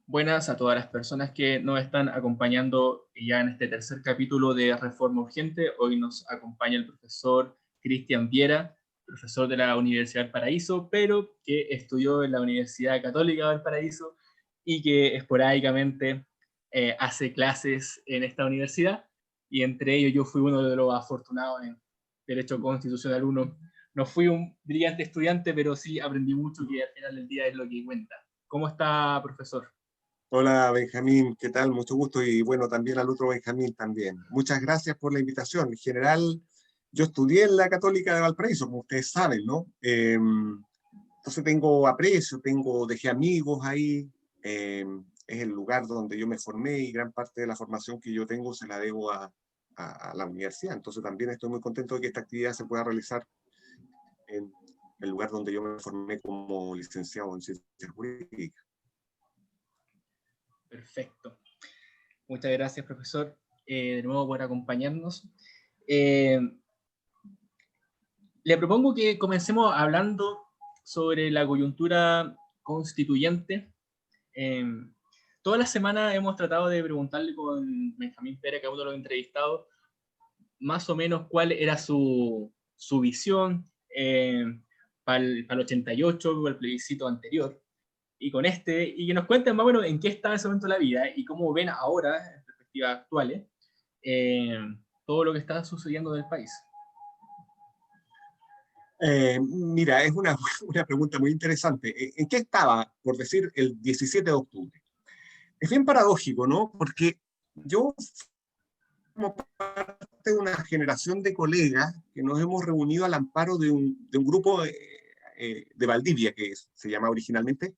Buenas a todas las personas que nos están acompañando ya en este tercer capítulo de Reforma Urgente. Hoy nos acompaña el profesor Cristian Viera, profesor de la Universidad del Paraíso, pero que estudió en la Universidad Católica del Paraíso y que esporádicamente hace clases en esta universidad. Y entre ellos yo fui uno de los afortunados en Derecho Constitucional 1. No fui un brillante estudiante, pero sí aprendí mucho, que al final del día es lo que cuenta. ¿Cómo está, profesor? Hola Benjamín, ¿qué tal? Mucho gusto y bueno, también al otro Benjamín también. Muchas gracias por la invitación. En general, yo estudié en la Católica de Valparaíso, como ustedes saben, ¿no? Entonces tengo aprecio, dejé amigos ahí, es el lugar donde yo me formé y gran parte de la formación que yo tengo se la debo a la universidad. Entonces también estoy muy contento de que esta actividad se pueda realizar en el lugar donde yo me formé como licenciado en Ciencias Jurídicas. Perfecto. Muchas gracias, profesor, de nuevo por acompañarnos. Eh, Le propongo que comencemos hablando sobre la coyuntura constituyente. Eh, Toda la semana hemos tratado de preguntarle con Benjamín Pérez, que es uno de los entrevistados, más o menos cuál era su visión para el 88, para el plebiscito anterior, y con y que nos cuenten más o menos en qué está en ese momento de la vida y cómo ven ahora, en perspectivas actuales, eh, todo lo que está sucediendo en el país. Mira, es una pregunta muy interesante. ¿En qué estaba, por decir, el 17 de octubre? Es bien paradójico, ¿no? Porque yo, como parte de una generación de colegas que nos hemos reunido al amparo de un grupo de Valdivia, que se llama originalmente,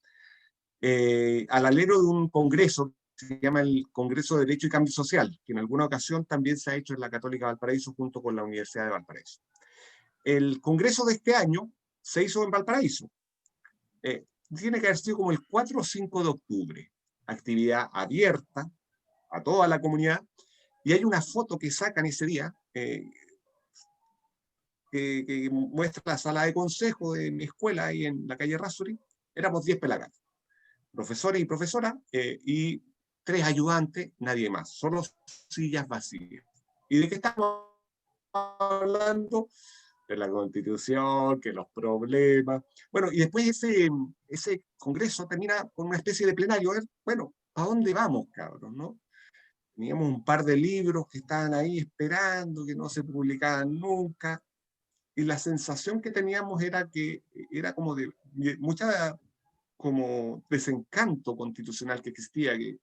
al alero de un congreso que se llama el Congreso de Derecho y Cambio Social, que en alguna ocasión también se ha hecho en la Católica de Valparaíso junto con la Universidad de Valparaíso. El congreso de este año se hizo en Valparaíso. Tiene que haber sido como el 4 o 5 de octubre. Actividad abierta a toda la comunidad. Y hay una foto que sacan ese día que muestra la sala de consejo de mi escuela ahí en la calle Razzuri. Éramos 10 pelagatos, profesores y profesoras, y 3 ayudantes, nadie más, solo sillas vacías. ¿Y de qué estamos hablando? De la Constitución, que los problemas. Bueno, y después ese congreso termina con una especie de plenario. Bueno, ¿a dónde vamos, cabros, no? Teníamos un par de libros que estaban ahí esperando, que no se publicaban nunca, y la sensación que teníamos era que era como de mucha como desencanto constitucional que existía, que,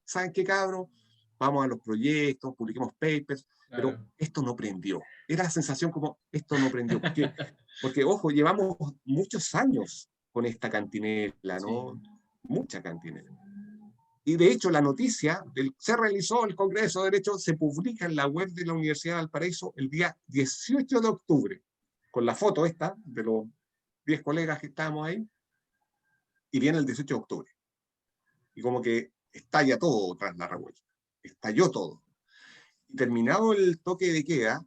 ¿saben qué, cabros? Vamos a los proyectos, publiquemos papers, pero Claro. esto no prendió. Era la sensación como, esto no prendió, porque ojo, llevamos muchos años con esta cantinela, Sí. ¿no? Mucha cantinela. Y de hecho la noticia, se realizó el Congreso de Derecho, se publica en la web de la Universidad de Valparaíso el día 18 de octubre, con la foto esta de los 10 colegas que estábamos ahí, y viene el 18 de octubre. Y como que estalla todo tras la revuelta. Estalló todo. Y terminado el toque de queda,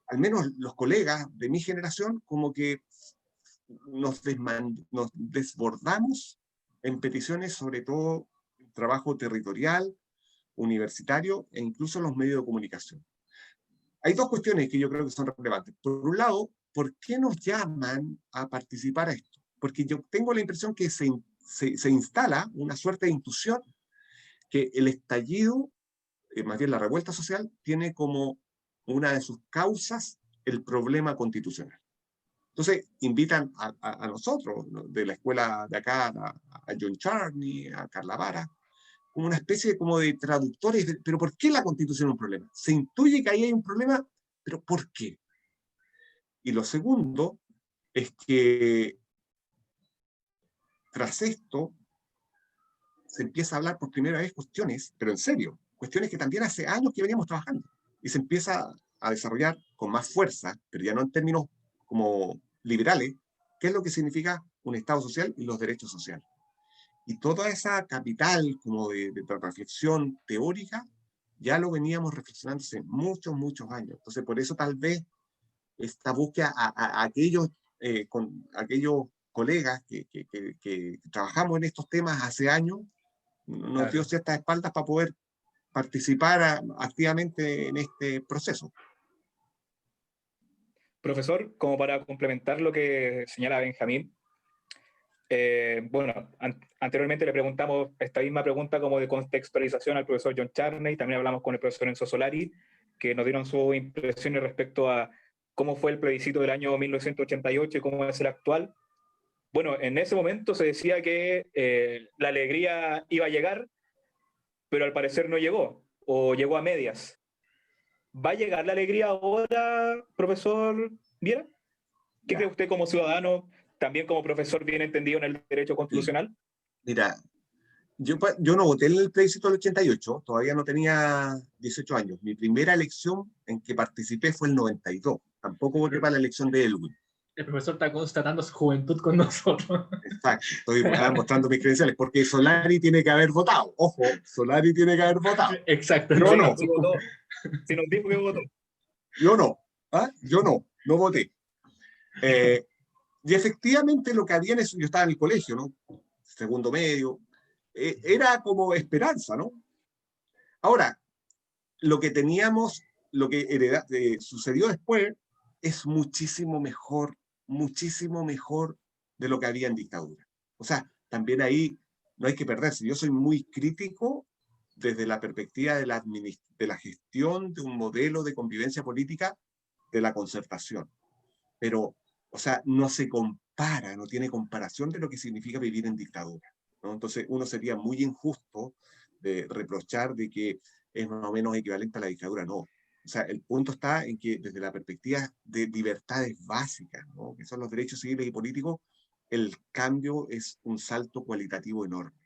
al menos los colegas de mi generación, como que nos desbordamos en peticiones, sobre todo trabajo territorial, universitario e incluso los medios de comunicación. Hay dos cuestiones que yo creo que son relevantes. Por un lado, ¿por qué nos llaman a participar a esto? Porque yo tengo la impresión que se instala una suerte de intuición que el estallido, más bien la revuelta social, tiene como una de sus causas el problema constitucional. Entonces, invitan a nosotros, ¿no? De la escuela de acá, a John Charney, a Carla Vara, como una especie como de traductores. Pero ¿por qué la Constitución es un problema? Se intuye que ahí hay un problema, pero ¿por qué? Y lo segundo es que tras esto se empieza a hablar por primera vez cuestiones, pero en serio, cuestiones que también hace años que veníamos trabajando. Y se empieza a desarrollar con más fuerza, pero ya no en términos como liberales, qué es lo que significa un Estado social y los derechos sociales. Y toda esa capital como de reflexión teórica, ya lo veníamos reflexionando hace muchos, muchos años. Entonces, por eso tal vez esta búsqueda a aquellos colegas que trabajamos en estos temas hace años, nos dio ciertas espaldas para poder participar activamente en este proceso. Profesor, como para complementar lo que señala Benjamín, bueno, anteriormente le preguntamos esta misma pregunta como de contextualización al profesor John Charney, también hablamos con el profesor Enzo Solari, que nos dieron sus impresiones respecto a cómo fue el plebiscito del año 1988 y cómo es el actual. Bueno, en ese momento se decía que la alegría iba a llegar, pero al parecer no llegó, o llegó a medias. ¿Va a llegar la alegría ahora, profesor Viera? ¿Qué cree usted como ciudadano, también como profesor bien entendido en el derecho constitucional? Mira, yo no voté en el plebiscito del 88, todavía no tenía 18 años. Mi primera elección en que participé fue el 92. Tampoco voté para la elección de Elwin. El profesor está constatando su juventud con nosotros. Exacto, estoy mostrando mis credenciales, porque Solari tiene que haber votado. Ojo, Solari tiene que haber votado. Exacto. Yo no. Si nos dijo que votó. Yo no. Yo no voté. Y efectivamente lo que había en eso, yo estaba en el colegio, ¿no? Segundo medio, era como esperanza, ¿no? Ahora, lo que teníamos, lo que sucedió después, es muchísimo mejor de lo que había en dictadura. O sea, también ahí no hay que perderse. Yo soy muy crítico desde la perspectiva de la gestión de un modelo de convivencia política de la concertación. Pero, o sea, no se compara, no tiene comparación de lo que significa vivir en dictadura, ¿no? Entonces, uno sería muy injusto de reprochar de que es más o menos equivalente a la dictadura. No. O sea, el punto está en que desde la perspectiva de libertades básicas, ¿no?, que son los derechos civiles y políticos, el cambio es un salto cualitativo enorme.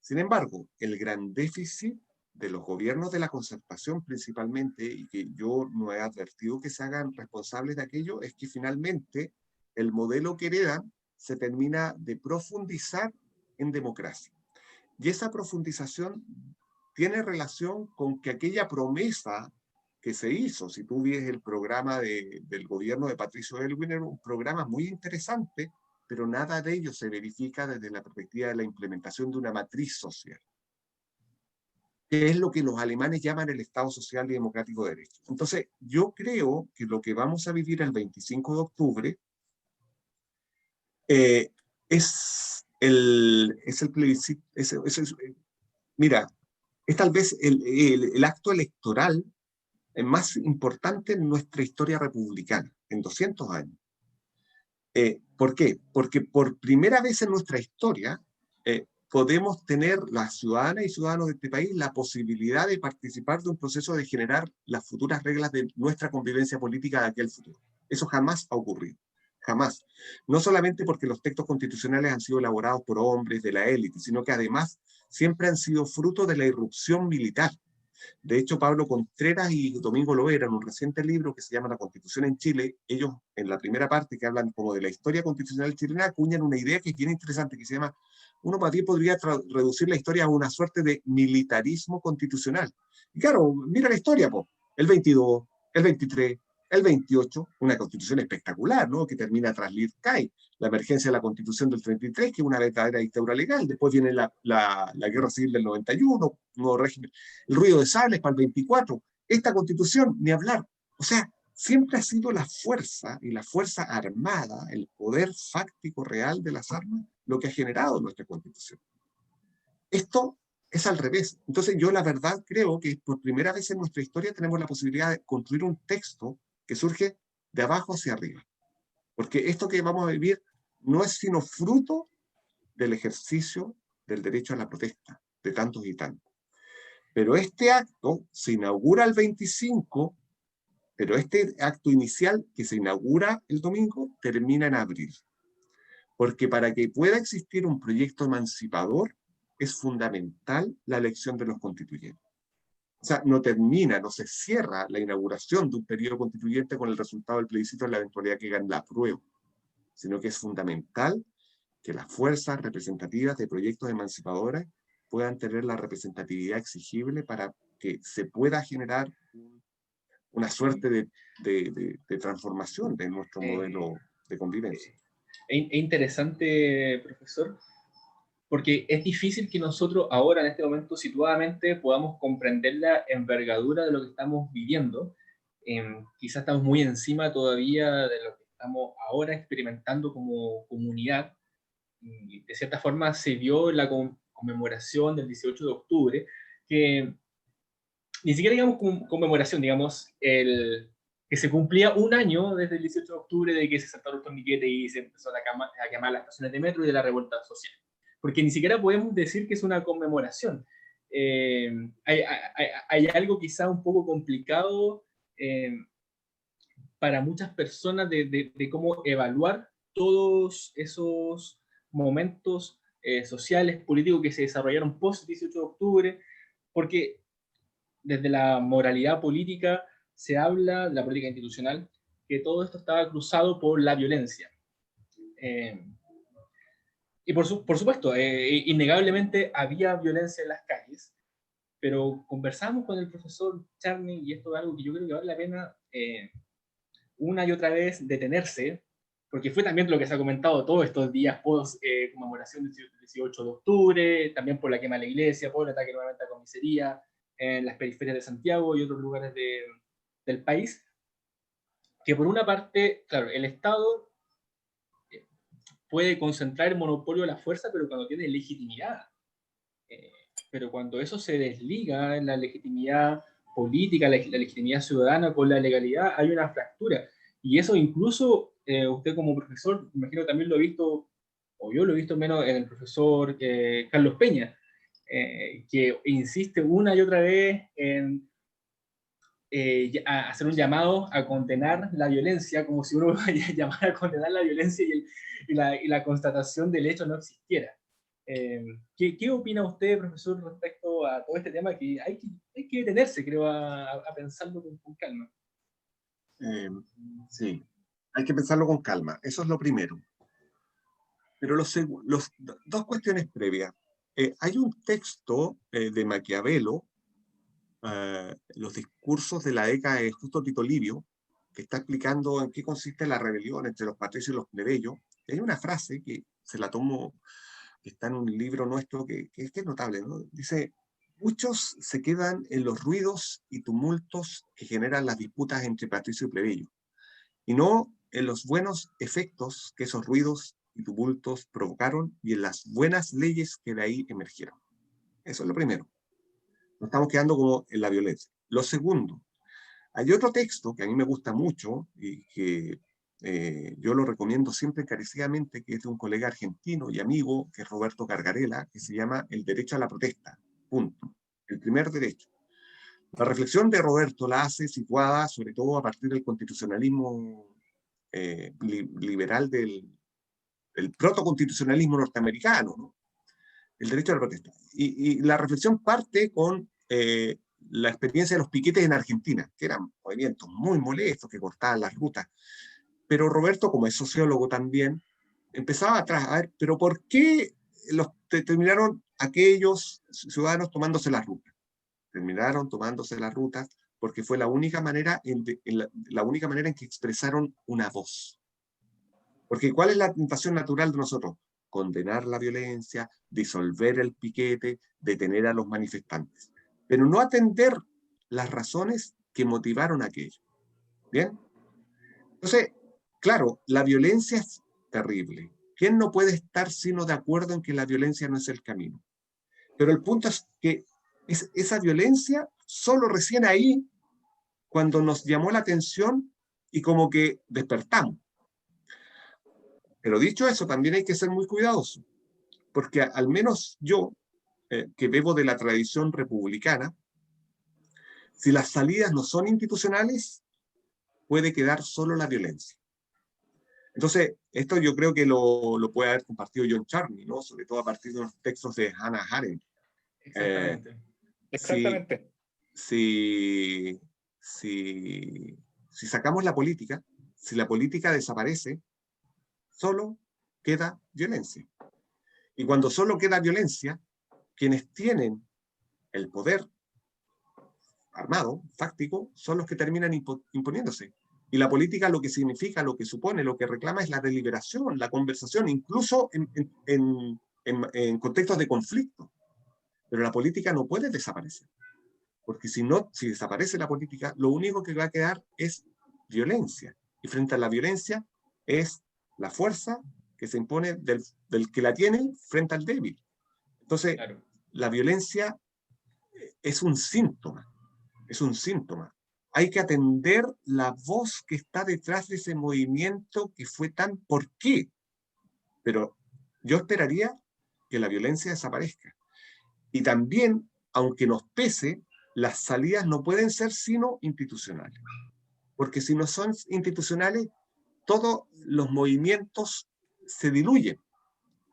Sin embargo, el gran déficit de los gobiernos de la concertación principalmente, y que yo no he advertido que se hagan responsables de aquello, es que finalmente el modelo que heredan se termina de profundizar en democracia. Y esa profundización tiene relación con que aquella promesa que se hizo, si tú ves el programa del gobierno de Patricio Aylwin, era un programa muy interesante, pero nada de ello se verifica desde la perspectiva de la implementación de una matriz social, que es lo que los alemanes llaman el Estado Social y Democrático de Derecho. Entonces, yo creo que lo que vamos a vivir el 25 de octubre es el plebiscito. Mira, es tal vez el acto electoral más importante en nuestra historia republicana, en 200 años. ¿Por qué? Porque por primera vez en nuestra historia podemos tener, las ciudadanas y ciudadanos de este país, la posibilidad de participar de un proceso de generar las futuras reglas de nuestra convivencia política de aquí al futuro. Eso jamás ha ocurrido. Jamás. No solamente porque los textos constitucionales han sido elaborados por hombres de la élite, sino que además siempre han sido fruto de la irrupción militar. De hecho, Pablo Contreras y Domingo Loera, en un reciente libro que se llama La Constitución en Chile, ellos en la primera parte que hablan como de la historia constitucional chilena, acuñan una idea que es bien interesante, que se llama, uno más bien podría reducir la historia a una suerte de militarismo constitucional. Y claro, mira la historia, po. El 22, el 23, el 28, una constitución espectacular, ¿no?, que termina tras Lircay, la emergencia de la constitución del 33, que es una verdadera dictadura legal, después viene la guerra civil del 91, nuevo régimen, el ruido de sables para el 24, esta constitución, ni hablar. O sea, siempre ha sido la fuerza y la fuerza armada, el poder fáctico real de las armas, lo que ha generado nuestra constitución. Esto es al revés. Entonces yo la verdad creo que por primera vez en nuestra historia tenemos la posibilidad de construir un texto que surge de abajo hacia arriba. Porque esto que vamos a vivir no es sino fruto del ejercicio del derecho a la protesta de tantos y tantos. Pero este acto se inaugura el 25, pero este acto inicial que se inaugura el domingo termina en abril. Porque para que pueda existir un proyecto emancipador es fundamental la elección de los constituyentes. O sea, no termina, no se cierra la inauguración de un periodo constituyente con el resultado del plebiscito en la eventualidad que gane la apruebo, sino que es fundamental que las fuerzas representativas de proyectos emancipadores puedan tener la representatividad exigible para que se pueda generar una suerte de transformación de nuestro modelo de convivencia. Es interesante, profesor, porque es difícil que nosotros ahora, en este momento, situadamente, podamos comprender la envergadura de lo que estamos viviendo. Quizás estamos muy encima todavía de lo que estamos ahora experimentando como comunidad. Y de cierta forma se vio en la conmemoración del 18 de octubre, que ni siquiera digamos conmemoración, digamos, que se cumplía un año desde el 18 de octubre de que se saltaron los torniquetes y se empezó a quemar las estaciones de metro y de la revuelta social. Porque ni siquiera podemos decir que es una conmemoración. Hay algo quizá un poco complicado para muchas personas de cómo evaluar todos esos momentos sociales, políticos que se desarrollaron post 18 de octubre, porque desde la moralidad política se habla, de la política institucional, que todo esto estaba cruzado por la violencia. Y por supuesto, innegablemente había violencia en las calles, pero conversamos con el profesor Charney, y esto es algo que yo creo que vale la pena una y otra vez detenerse, porque fue también lo que se ha comentado todos estos días post conmemoración del 18 de octubre, también por la quema de la iglesia, por el ataque nuevamente a comisaría, en las periferias de Santiago y otros lugares del país, que por una parte, claro, el Estado puede concentrar el monopolio de la fuerza, pero cuando tiene legitimidad. Pero cuando eso se desliga en la legitimidad política, la legitimidad ciudadana con la legalidad, hay una fractura. Y eso incluso usted como profesor, me imagino también lo he visto, o yo lo he visto menos en el profesor Carlos Peña, que insiste una y otra vez en a hacer un llamado a condenar la violencia, como si uno vaya a llamar a condenar la violencia y la constatación del hecho no existiera. ¿Qué opina usted, profesor, respecto a todo este tema que hay que detenerse, creo, a pensarlo con calma? Sí, hay que pensarlo con calma, eso es lo primero. Pero dos cuestiones previas. Hay un texto de Maquiavelo, los discursos de la década de Justo Tito Livio, que está explicando en qué consiste la rebelión entre los patricios y los plebeyos. Y hay una frase que se la tomo, que está en un libro nuestro que es notable, ¿no? Dice: muchos se quedan en los ruidos y tumultos que generan las disputas entre patricio y plebeyo, y no en los buenos efectos que esos ruidos y tumultos provocaron y en las buenas leyes que de ahí emergieron. Eso es lo primero. Nos estamos quedando como en la violencia. Lo segundo, hay otro texto que a mí me gusta mucho y que yo lo recomiendo siempre encarecidamente, que es de un colega argentino y amigo, que es Roberto Cargarela, que se llama El derecho a la protesta. Punto. El primer derecho. La reflexión de Roberto la hace situada sobre todo a partir del constitucionalismo liberal del protoconstitucionalismo norteamericano, ¿no? El derecho a la protesta. Y la reflexión parte con la experiencia de los piquetes en Argentina, que eran movimientos muy molestos, que cortaban las rutas. Pero Roberto, como es sociólogo también, empezaba atrás a ver, pero ¿por qué terminaron aquellos ciudadanos tomándose las rutas? Terminaron tomándose las rutas porque fue la única manera la única manera en que expresaron una voz. Porque ¿cuál es la tentación natural de nosotros? Condenar la violencia, disolver el piquete, detener a los manifestantes, pero no atender las razones que motivaron aquello. ¿Bien? Entonces, claro, la violencia es terrible. ¿Quién no puede estar sino de acuerdo en que la violencia no es el camino? Pero el punto es que esa violencia solo recién ahí, cuando nos llamó la atención y como que despertamos. Pero dicho eso, también hay que ser muy cuidadoso, porque al menos yo, que bebo de la tradición republicana, si las salidas no son institucionales, puede quedar solo la violencia. Entonces, esto yo creo que lo puede haber compartido John Charney, ¿no? Sobre todo a partir de los textos de Hannah Arendt. Exactamente. Exactamente. Si sacamos la política, si la política desaparece, solo queda violencia. Y cuando solo queda violencia, quienes tienen el poder armado, fáctico, son los que terminan imponiéndose. Y la política lo que significa, lo que supone, lo que reclama es la deliberación, la conversación, incluso en contextos de conflicto. Pero la política no puede desaparecer, porque si desaparece la política, lo único que va a quedar es violencia. Y frente a la violencia es la fuerza que se impone del que la tiene frente al débil. Entonces, claro, la violencia es un síntoma, es un síntoma. Hay que atender la voz que está detrás de ese movimiento que fue tan ¿por qué? Pero yo esperaría que la violencia desaparezca. Y también, aunque nos pese, las salidas no pueden ser sino institucionales. Porque si no son institucionales, todos los movimientos se diluyen.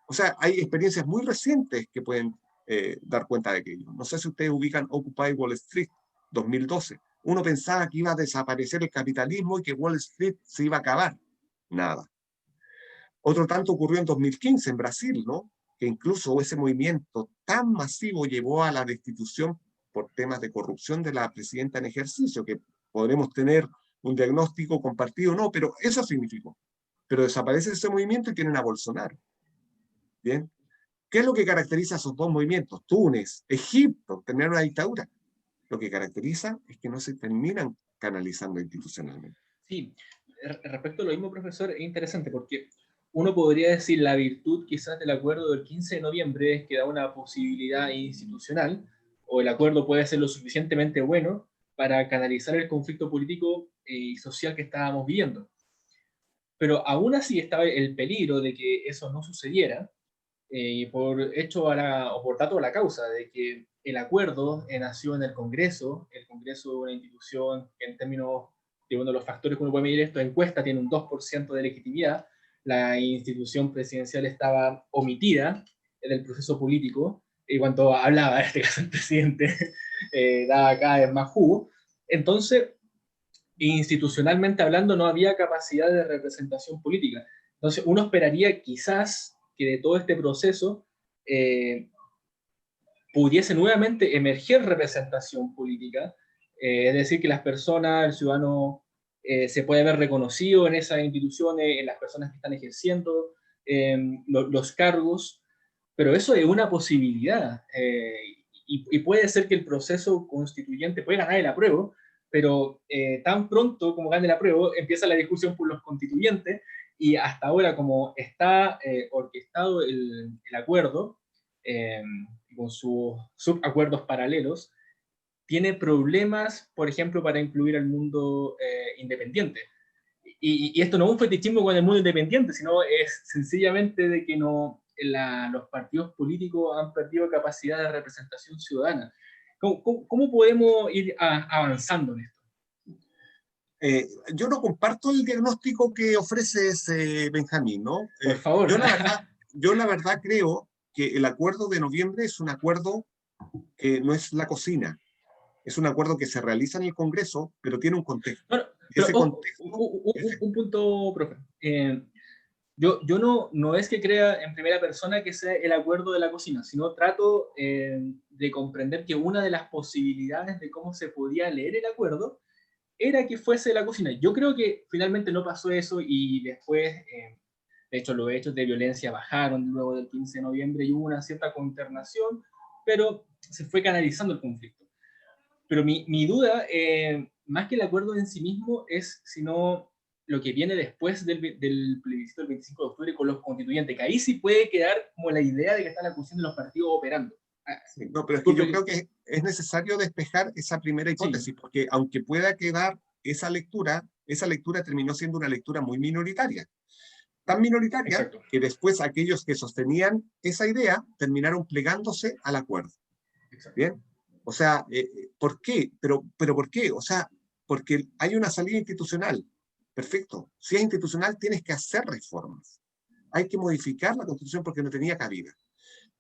O sea, hay experiencias muy recientes que pueden dar cuenta de aquello. No sé si ustedes ubican Occupy Wall Street, 2012. Uno pensaba que iba a desaparecer el capitalismo y que Wall Street se iba a acabar. Nada. Otro tanto ocurrió en 2015 en Brasil, ¿no? Que incluso ese movimiento tan masivo llevó a la destitución por temas de corrupción de la presidenta en ejercicio, que podremos tener un diagnóstico compartido o no, pero eso significó. Pero desaparece ese movimiento y tienen a Bolsonaro. ¿Bien? ¿Qué es lo que caracteriza a esos dos movimientos? Túnez, Egipto, tener una dictadura. Lo que caracteriza es que no se terminan canalizando institucionalmente. Sí, respecto a lo mismo, profesor, es interesante porque uno podría decir la virtud quizás del acuerdo del 15 de noviembre es que da una posibilidad institucional, o el acuerdo puede ser lo suficientemente bueno para canalizar el conflicto político y social que estábamos viviendo. Pero aún así estaba el peligro de que eso no sucediera, por hecho o por dato a la causa de que el acuerdo nació en el Congreso es una institución que en términos de uno de los factores que uno puede medir esto, encuesta tiene un 2% de legitimidad, la institución presidencial estaba omitida del proceso político, y cuando hablaba, en este caso el presidente, daba cada vez más jugo. Entonces, institucionalmente hablando, no había capacidad de representación política. Entonces, uno esperaría quizás que de todo este proceso pudiese nuevamente emerger representación política, es decir, que las personas, el ciudadano, se puede ver reconocido en esas instituciones, en las personas que están ejerciendo los cargos, pero eso es una posibilidad, y puede ser que el proceso constituyente pueda ganar el apruebo, pero tan pronto como gane el apruebo, empieza la discusión por los constituyentes, y hasta ahora, como está orquestado el acuerdo, con sus subacuerdos paralelos, tiene problemas, por ejemplo, para incluir al mundo independiente. Y esto no es un fetichismo con el mundo independiente, sino es sencillamente de que los partidos políticos han perdido capacidad de representación ciudadana. ¿Cómo podemos ir avanzando en esto? Yo no comparto el diagnóstico que ofreces, Benjamín, ¿no? Por favor. Yo la verdad creo que el acuerdo de noviembre es un acuerdo que no es la cocina. Es un acuerdo que se realiza en el Congreso, pero tiene un contexto. Bueno, un punto, profe. Yo no es que crea en primera persona que sea el acuerdo de la cocina, sino trato de comprender que una de las posibilidades de cómo se podía leer el acuerdo era que fuese la cocina. Yo creo que finalmente no pasó eso y después, de hecho, los hechos de violencia bajaron luego del 15 de noviembre y hubo una cierta consternación, pero se fue canalizando el conflicto. Pero mi duda, más que el acuerdo en sí mismo, es sino lo que viene después del plebiscito del 25 de octubre con los constituyentes, que ahí sí puede quedar como la idea de que está la cuestión de los partidos operando. Sí, no, pero es que yo creo que es necesario despejar esa primera hipótesis, sí, porque aunque pueda quedar esa lectura terminó siendo una lectura muy minoritaria. Tan minoritaria, exacto, que después aquellos que sostenían esa idea terminaron plegándose al acuerdo. Exacto. ¿Bien? O sea, ¿por qué? Pero ¿por qué? O sea, porque hay una salida institucional. Perfecto. Si es institucional, tienes que hacer reformas. Hay que modificar la Constitución porque no tenía cabida.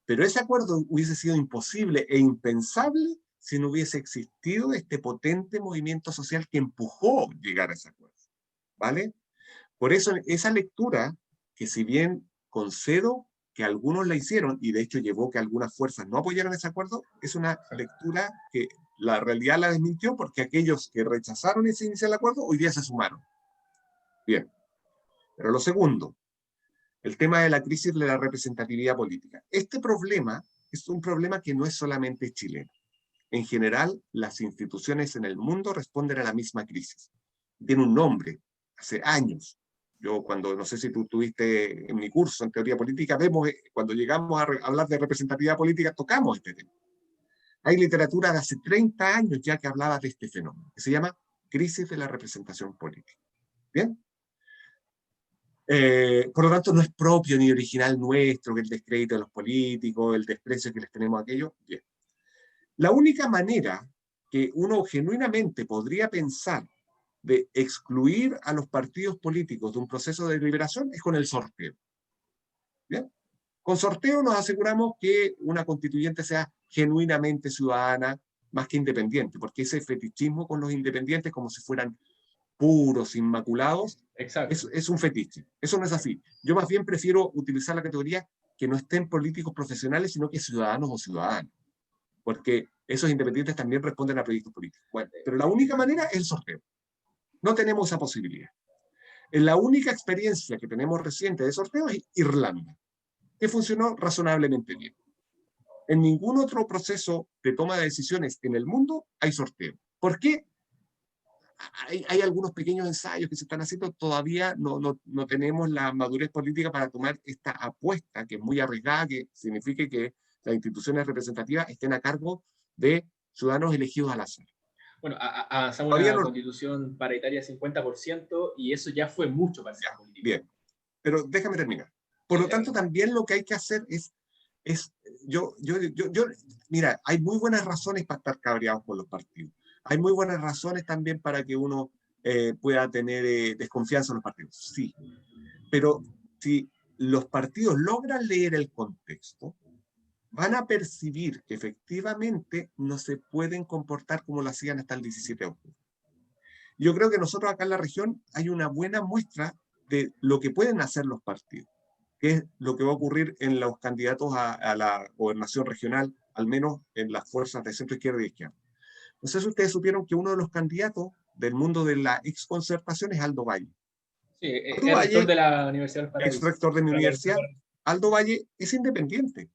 Pero ese acuerdo hubiese sido imposible e impensable si no hubiese existido este potente movimiento social que empujó llegar a ese acuerdo. ¿Vale? Por eso esa lectura, que si bien concedo que algunos la hicieron, y de hecho llevó que algunas fuerzas no apoyaran ese acuerdo, es una lectura que la realidad la desmintió porque aquellos que rechazaron ese inicial acuerdo hoy día se sumaron. Bien. Pero lo segundo, el tema de la crisis de la representatividad política. Este problema es un problema que no es solamente chileno. En general, las instituciones en el mundo responden a la misma crisis. Tiene un nombre, hace años. Yo cuando, no sé si tú tuviste en mi curso en teoría política, vemos, cuando llegamos a hablar de representatividad política, tocamos este tema. Hay literatura de hace 30 años ya que hablaba de este fenómeno, que se llama crisis de la representación política. ¿Bien? Por lo tanto, no es propio ni original nuestro que el descrédito de los políticos, el desprecio que les tenemos a aquellos. Bien. La única manera que uno genuinamente podría pensar de excluir a los partidos políticos de un proceso de deliberación es con el sorteo. ¿Bien? Con sorteo nos aseguramos que una constituyente sea genuinamente ciudadana, más que independiente, porque ese fetichismo con los independientes como si fueran puros, inmaculados, es un fetiche. Eso no es así. Yo más bien prefiero utilizar la categoría que no estén políticos profesionales, sino que ciudadanos o ciudadanos, porque esos independientes también responden a proyectos políticos. Bueno, pero la única manera es el sorteo. No tenemos esa posibilidad. La única experiencia que tenemos reciente de sorteo es Irlanda, que funcionó razonablemente bien. En ningún otro proceso de toma de decisiones en el mundo hay sorteo. ¿Por qué? Hay algunos pequeños ensayos que se están haciendo, todavía no tenemos la madurez política para tomar esta apuesta, que es muy arriesgada, que signifique que las instituciones representativas estén a cargo de ciudadanos elegidos al azar. Bueno, avanzamos una constitución paritaria 50% y eso ya fue mucho para la política. Bien, pero déjame terminar. Por lo tanto, también lo que hay que hacer es mira, hay muy buenas razones para estar cabreados con los partidos. Hay muy buenas razones también para que uno pueda tener desconfianza en los partidos. Sí, pero si los partidos logran leer el contexto, van a percibir que efectivamente no se pueden comportar como lo hacían hasta el 17 de octubre. Yo creo que nosotros acá en la región hay una buena muestra de lo que pueden hacer los partidos, que es lo que va a ocurrir en los candidatos a la gobernación regional, al menos en las fuerzas de centro, izquierda y izquierda. No sé si ustedes supieron que uno de los candidatos del mundo de la exconcertación es Aldo Valle. Sí, el rector de la Universidad del Paraíso. Ex rector de mi universidad. Aldo Valle es independiente,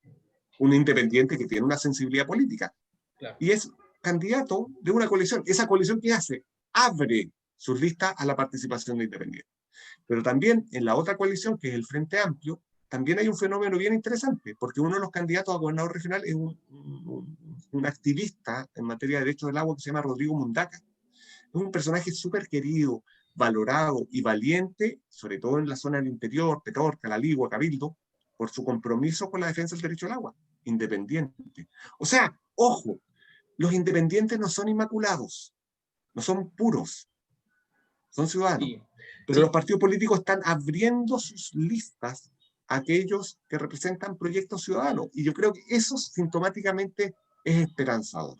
un independiente que tiene una sensibilidad política. Claro. Y es candidato de una coalición. ¿Esa coalición qué hace? Abre sus listas a la participación de independientes. Pero también en la otra coalición, que es el Frente Amplio, también hay un fenómeno bien interesante, porque uno de los candidatos a gobernador regional es un activista en materia de derechos del agua que se llama Rodrigo Mundaca. Es un personaje súper querido, valorado y valiente, sobre todo en la zona del interior, Petorca, La Ligua, Cabildo, por su compromiso con la defensa del derecho al agua, independiente. O sea, ojo, los independientes no son inmaculados, no son puros, son ciudadanos. Sí. Pero los partidos políticos están abriendo sus listas a aquellos que representan proyectos ciudadanos. Y yo creo que eso sintomáticamente es esperanzador.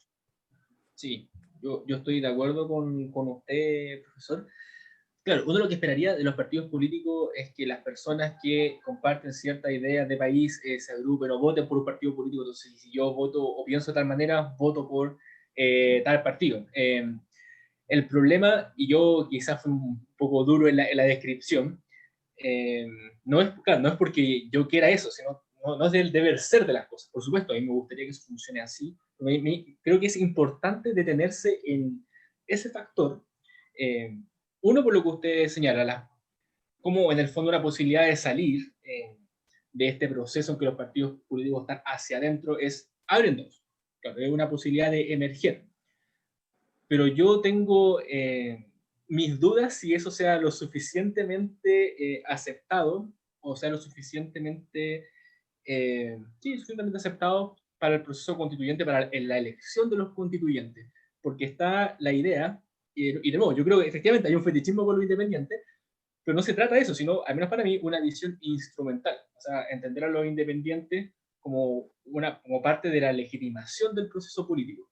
Sí, yo estoy de acuerdo con usted, profesor. Claro, uno lo que esperaría de los partidos políticos es que las personas que comparten ciertas ideas de país se agrupen o voten por un partido político. Entonces, si yo voto o pienso de tal manera, voto por tal partido. El problema, y yo quizás fui un poco duro en la descripción, no es porque yo quiera eso, sino no es del deber ser de las cosas. Por supuesto, a mí me gustaría que eso funcione así. Creo que es importante detenerse en ese factor. Uno, por lo que usted señala, como en el fondo una posibilidad de salir de este proceso en que los partidos políticos están hacia adentro es abriéndonos. Claro, es una posibilidad de emerger. Pero yo tengo mis dudas si eso sea lo suficientemente aceptado, o sea lo suficientemente, suficientemente aceptado para el proceso constituyente, para la elección de los constituyentes. Porque está la idea, y de nuevo, yo creo que efectivamente hay un fetichismo por lo independiente, pero no se trata de eso, sino, al menos para mí, una visión instrumental. O sea, entender a los independientes como parte de la legitimación del proceso político.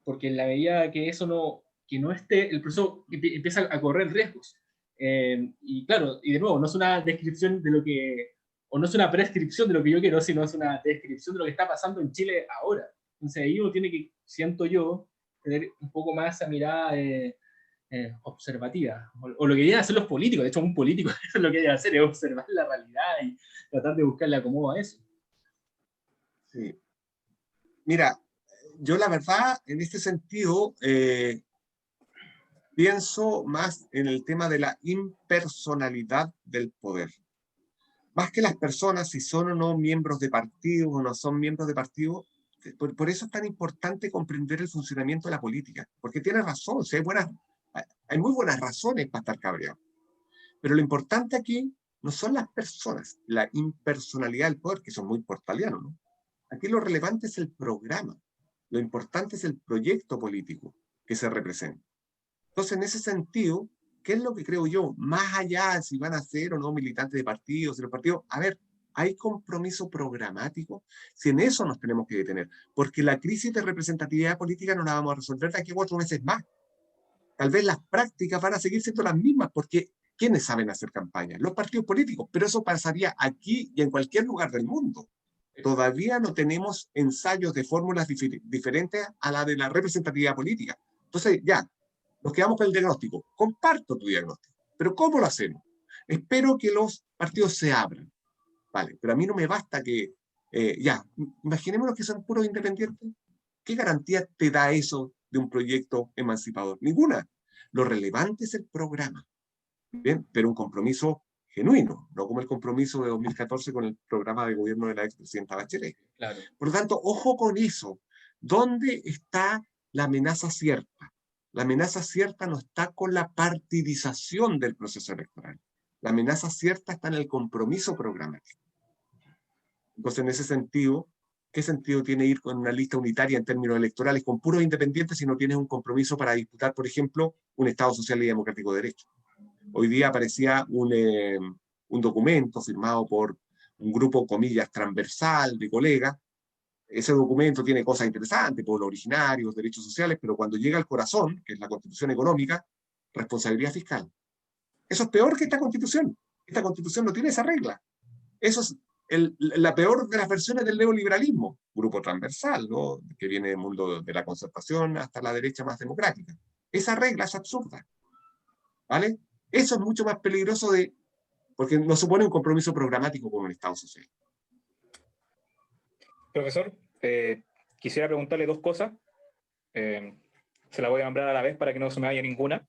Porque en la medida que eso no esté, el proceso empieza a correr riesgos. Y claro, y de nuevo, no es una descripción de lo que, o no es una prescripción de lo que yo quiero, sino es una descripción de lo que está pasando en Chile ahora. Entonces ahí uno tiene que, siento yo, tener un poco más esa mirada observativa, o lo que deberían hacer los políticos. De hecho, un político eso es lo que debe hacer, es observar la realidad y tratar de buscarle acomodo a eso. Sí. Mira, yo la verdad, en este sentido, pienso más en el tema de la impersonalidad del poder. Más que las personas, si son o no miembros de partidos o no son miembros de partidos, por eso es tan importante comprender el funcionamiento de la política, porque tiene razón, si hay muy buenas razones para estar cabreado. Pero lo importante aquí no son las personas, la impersonalidad del poder, que son muy portalianos, ¿no? Aquí lo relevante es el programa, lo importante es el proyecto político que se representa. Entonces, en ese sentido, ¿qué es lo que creo yo? Más allá de si van a ser o no militantes de partidos, de los partidos, a ver, ¿hay compromiso programático? Si en eso nos tenemos que detener, porque la crisis de representatividad política no la vamos a resolver de aquí a 4 meses más. Tal vez las prácticas van a seguir siendo las mismas, porque ¿quiénes saben hacer campaña? Los partidos políticos, pero eso pasaría aquí y en cualquier lugar del mundo. Todavía no tenemos ensayos de fórmulas diferentes a la de la representatividad política. Entonces, ya, nos quedamos con el diagnóstico. Comparto tu diagnóstico, pero ¿cómo lo hacemos? Espero que los partidos se abran. Vale, pero a mí no me basta que, imaginémonos que son puros independientes. ¿Qué garantía te da eso de un proyecto emancipador? Ninguna. Lo relevante es el programa, ¿bien? Pero un compromiso genuino, no como el compromiso de 2014 con el programa de gobierno de la expresidenta Bachelet. Claro. Por lo tanto, ojo con eso. ¿Dónde está la amenaza cierta? La amenaza cierta no está con la partidización del proceso electoral. La amenaza cierta está en el compromiso programático. Entonces, en ese sentido, ¿qué sentido tiene ir con una lista unitaria en términos electorales con puros independientes si no tienes un compromiso para disputar, por ejemplo, un Estado social y democrático de derecho? Hoy día aparecía un documento firmado por un grupo, comillas, transversal de colegas. Ese documento tiene cosas interesantes, pueblos originarios, derechos sociales, pero cuando llega al corazón, que es la Constitución económica, responsabilidad fiscal. Eso es peor que esta Constitución. Esta Constitución no tiene esa regla. Eso es la peor de las versiones del neoliberalismo, grupo transversal, ¿no? Que viene del mundo de la concertación hasta la derecha más democrática. Esa regla es absurda, ¿vale? Eso es mucho más peligroso porque no supone un compromiso programático con un Estado social. Profesor, quisiera preguntarle dos cosas. Se la voy a nombrar a la vez para que no se me vaya ninguna.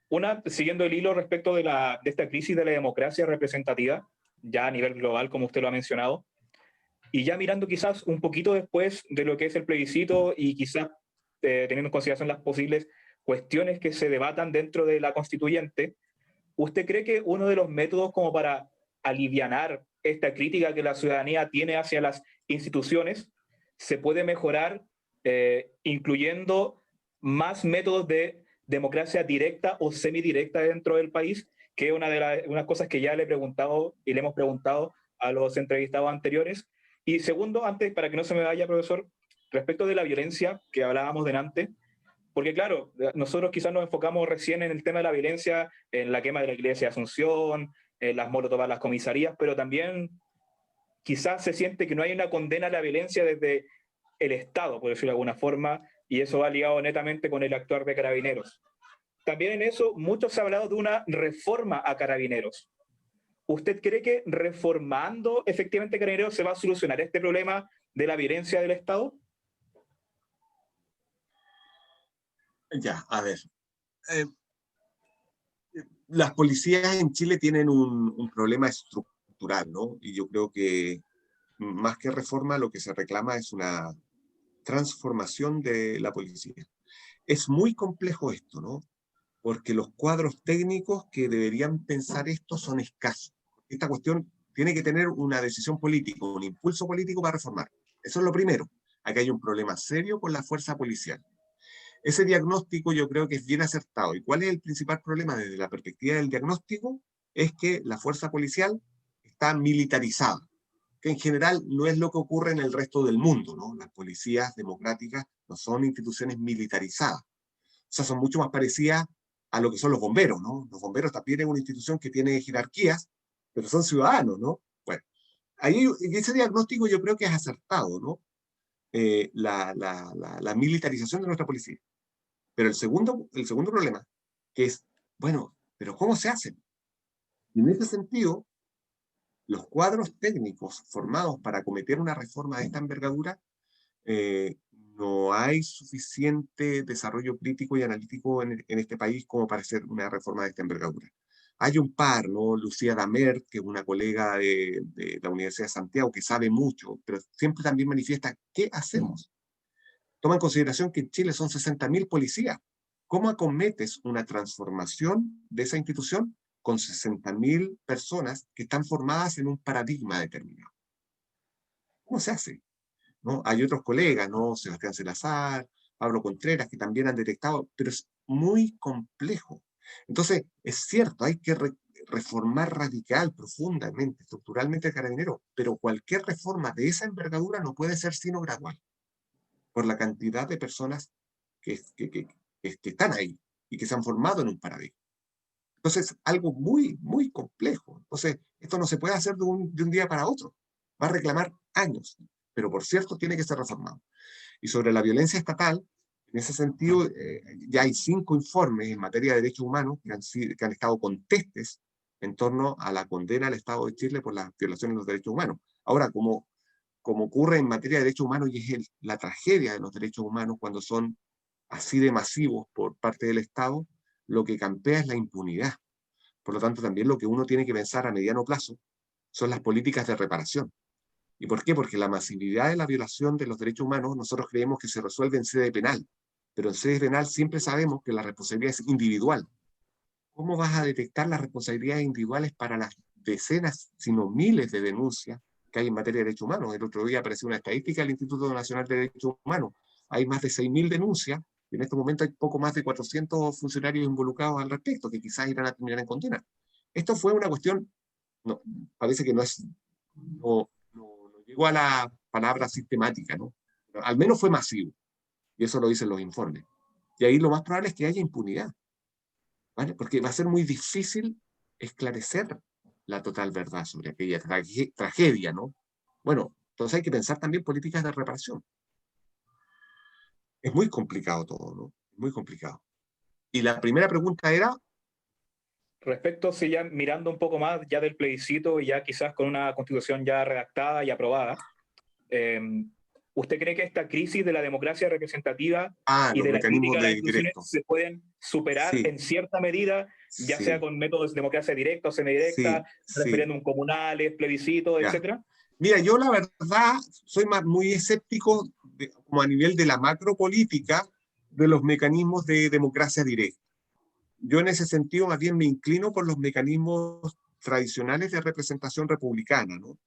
Una, siguiendo el hilo respecto de esta crisis de la democracia representativa, ya a nivel global, como usted lo ha mencionado, y ya mirando quizás un poquito después de lo que es el plebiscito y quizás teniendo en consideración las posibles cuestiones que se debatan dentro de la constituyente, ¿usted cree que uno de los métodos como para alivianar esta crítica que la ciudadanía tiene hacia las instituciones se puede mejorar incluyendo más métodos de democracia directa o semidirecta dentro del país, que es una de las cosas que ya le he preguntado y le hemos preguntado a los entrevistados anteriores? Y segundo, antes, para que no se me vaya, profesor, respecto de la violencia que hablábamos delante, porque claro, nosotros quizás nos enfocamos recién en el tema de la violencia, en la quema de la iglesia de Asunción, en las molotov a las comisarías, pero también quizás se siente que no hay una condena a la violencia desde el Estado, por decirlo de alguna forma, y eso va ligado netamente con el actuar de Carabineros. También en eso, mucho se ha hablado de una reforma a Carabineros. ¿Usted cree que reformando efectivamente Carabineros se va a solucionar este problema de la violencia del Estado? Ya, a ver. Las policías en Chile tienen un problema estructural, ¿no? Y yo creo que más que reforma, lo que se reclama es una transformación de la policía. Es muy complejo esto, ¿no? Porque los cuadros técnicos que deberían pensar esto son escasos. Esta cuestión tiene que tener una decisión política, un impulso político para reformar. Eso es lo primero. Aquí hay un problema serio con la fuerza policial. Ese diagnóstico yo creo que es bien acertado. ¿Y cuál es el principal problema desde la perspectiva del diagnóstico? Es que la fuerza policial está militarizada, que en general no es lo que ocurre en el resto del mundo, ¿no? Las policías democráticas no son instituciones militarizadas. O sea, son mucho más parecidas a lo que son los bomberos, ¿no? Los bomberos también es una institución que tiene jerarquías, pero son ciudadanos, ¿no? Bueno, ahí ese diagnóstico yo creo que es acertado, ¿no? La militarización de nuestra policía. Pero el segundo problema que es, bueno, pero ¿cómo se hace? Y en ese sentido, los cuadros técnicos formados para acometer una reforma de esta envergadura, no hay suficiente desarrollo crítico y analítico en este país como para hacer una reforma de esta envergadura. Hay un par, ¿no? Lucía Damert, que es una colega de la Universidad de Santiago, que sabe mucho, pero siempre también manifiesta, ¿qué hacemos? Toma en consideración que en Chile son 60.000 policías. ¿Cómo acometes una transformación de esa institución con 60.000 personas que están formadas en un paradigma determinado? ¿Cómo se hace? ¿No? Hay otros colegas, ¿no? Sebastián Salazar, Pablo Contreras, que también han detectado, pero es muy complejo. Entonces, es cierto, hay que reformar radical, profundamente, estructuralmente el carabinero, pero cualquier reforma de esa envergadura no puede ser sino gradual, por la cantidad de personas que están ahí y que se han formado en un paradigma. Entonces, algo muy, muy complejo. Entonces, esto no se puede hacer de un día para otro. Va a reclamar años, pero por cierto, tiene que ser reformado. Y sobre la violencia estatal, en ese sentido, ya hay 5 informes en materia de derechos humanos que han estado contestes en torno a la condena al Estado de Chile por las violaciones de los derechos humanos. Ahora, como ocurre en materia de derechos humanos, y es la tragedia de los derechos humanos cuando son así de masivos por parte del Estado, lo que campea es la impunidad. Por lo tanto, también lo que uno tiene que pensar a mediano plazo son las políticas de reparación. ¿Y por qué? Porque la masividad de la violación de los derechos humanos, nosotros creemos que se resuelve en sede penal, pero en sede penal siempre sabemos que la responsabilidad es individual. ¿Cómo vas a detectar las responsabilidades individuales para las decenas, sino miles de denuncias que hay en materia de derechos humanos? El otro día apareció una estadística del Instituto Nacional de Derechos Humanos. Hay más de 6.000 denuncias y en este momento hay poco más de 400 funcionarios involucrados al respecto, que quizás irán a terminar en condena. Esto fue una cuestión, no, parece que no llegó a la palabra sistemática, ¿no? Pero al menos fue masivo, y eso lo dicen los informes. Y ahí lo más probable es que haya impunidad, ¿vale? Porque va a ser muy difícil esclarecer la total verdad sobre aquella tragedia, ¿no? Bueno, entonces hay que pensar también políticas de reparación. Es muy complicado todo, ¿no? Muy complicado. Y la primera pregunta era, Respecto, sí, ya mirando un poco más ya del plebiscito y ya quizás con una constitución ya redactada y aprobada, eh, ¿usted cree que esta crisis de la democracia representativa y los de la crítica mecanismos a las instituciones directos. se pueden superar Sí, en cierta medida, ya sea sí, con métodos de democracia directa o semidirecta, sí, sí, referéndum comunales, plebiscitos, ya. etcétera? Mira, yo la verdad soy muy escéptico como a nivel de la macropolítica de los mecanismos de democracia directa. Yo en ese sentido más bien me inclino por los mecanismos tradicionales de representación republicana, ¿no?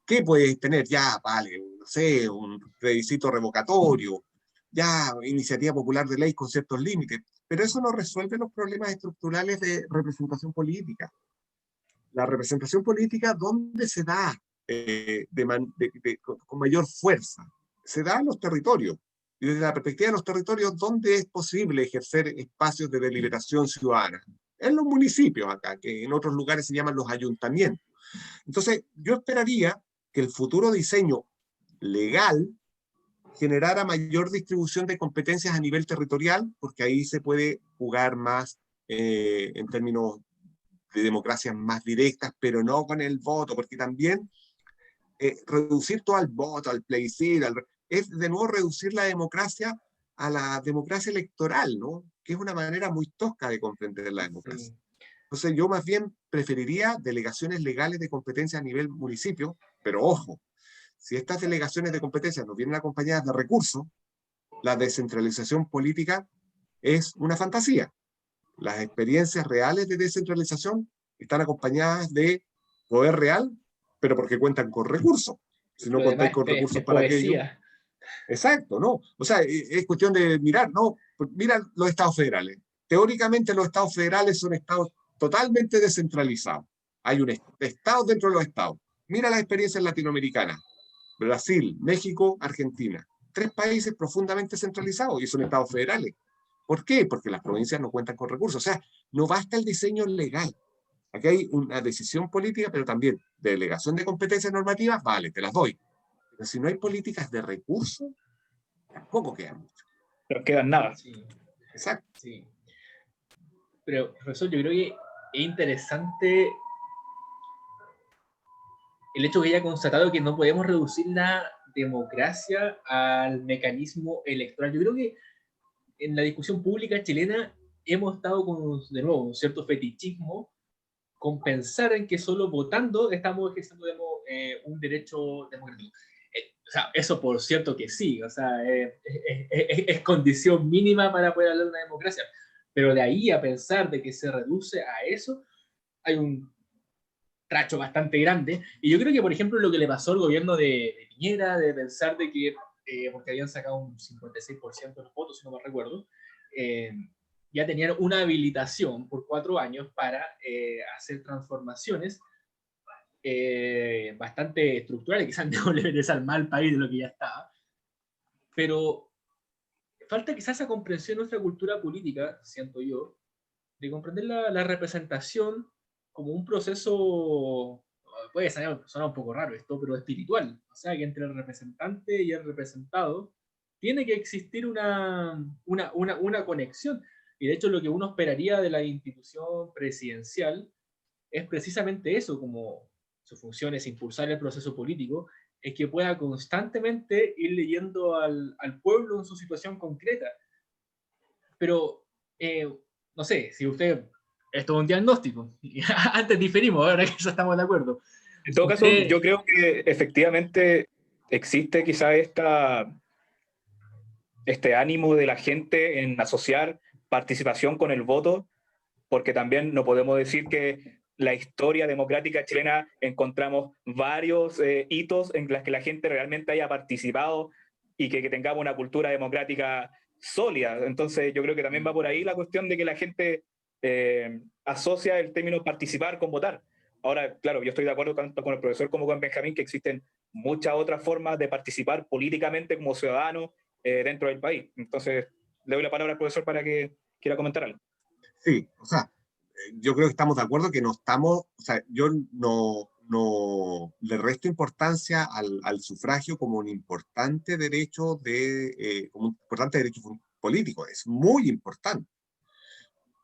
¿Qué puedes tener? Ya, vale, no sé, un plebiscito revocatorio, ya, iniciativa popular de ley con ciertos límites, pero eso no resuelve los problemas estructurales de representación política. La representación política, ¿dónde se da con mayor fuerza? Se da en los territorios. Y desde la perspectiva de los territorios, ¿dónde es posible ejercer espacios de deliberación ciudadana? En los municipios acá, que en otros lugares se llaman los ayuntamientos. Entonces, yo esperaría que el futuro diseño legal generara mayor distribución de competencias a nivel territorial, porque ahí se puede jugar más en términos de democracias más directas, pero no con el voto, porque también reducir todo al voto, al plebiscito, es de nuevo reducir la democracia a la democracia electoral, ¿no? Que es una manera muy tosca de comprender la democracia. Sí. Entonces yo más bien preferiría delegaciones legales de competencia a nivel municipio, pero ojo, si estas delegaciones de competencia nos vienen acompañadas de recursos, la descentralización política es una fantasía. Las experiencias reales de descentralización están acompañadas de poder real, pero porque cuentan con recursos. Si no Lo contáis demás con recursos es para aquello, poesía. exacto, ¿no? O sea, es cuestión de mirar, ¿no? Mira los estados federales. Teóricamente los estados federales son estados totalmente descentralizados. Hay un estado dentro de los estados. Mira las experiencias latinoamericanas. Brasil, México, Argentina. 3 países profundamente centralizados y son estados federales. ¿Por qué? Porque las provincias no cuentan con recursos. O sea, no basta el diseño legal. Aquí hay una decisión política, pero también delegación de competencias normativas, vale, te las doy. Pero si no hay políticas de recursos, tampoco queda mucho. No quedan nada. Sí, Exacto. sí. Pero, profesor, yo creo que es interesante el hecho que haya constatado que no podemos reducir la democracia al mecanismo electoral. Yo creo que en la discusión pública chilena hemos estado con, de nuevo, un cierto fetichismo con pensar en que solo votando estamos ejerciendo un derecho democrático. O sea, eso por cierto que sí, o sea, es condición mínima para poder hablar de una democracia, pero de ahí a pensar de que se reduce a eso, hay un tracho bastante grande, y yo creo que, por ejemplo, lo que le pasó al gobierno de Piñera, de pensar de que, porque habían sacado un 56% de los votos, si no me recuerdo, eh, ya tenían una habilitación por 4 años para hacer transformaciones bastante estructurales, quizás no le interesa más al país de lo que ya estaba, pero falta quizás esa comprensión de nuestra cultura política, siento yo, de comprender la representación como un proceso, puede sonar un poco raro esto, pero espiritual. O sea, que entre el representante y el representado tiene que existir una conexión. Y de hecho lo que uno esperaría de la institución presidencial es precisamente eso, como su función es impulsar el proceso político, es que pueda constantemente ir leyendo al pueblo en su situación concreta. Pero, no sé, si usted, esto es un diagnóstico, antes diferimos, ahora que ya estamos de acuerdo. En todo caso, Usted, yo creo que efectivamente existe quizá este ánimo de la gente en asociar participación con el voto, porque también no podemos decir que la historia democrática chilena encontramos varios hitos en los que la gente realmente haya participado y que tengamos una cultura democrática sólida. Entonces yo creo que también va por ahí la cuestión de que la gente asocia el término participar con votar. Ahora, claro, yo estoy de acuerdo tanto con el profesor como con Benjamín que existen muchas otras formas de participar políticamente como ciudadano dentro del país. Entonces, le doy la palabra al profesor para que quiera comentar algo. Sí, o sea, yo creo que estamos de acuerdo que no estamos, o sea, yo no le resto importancia al sufragio como un importante derecho como un importante derecho político, es muy importante.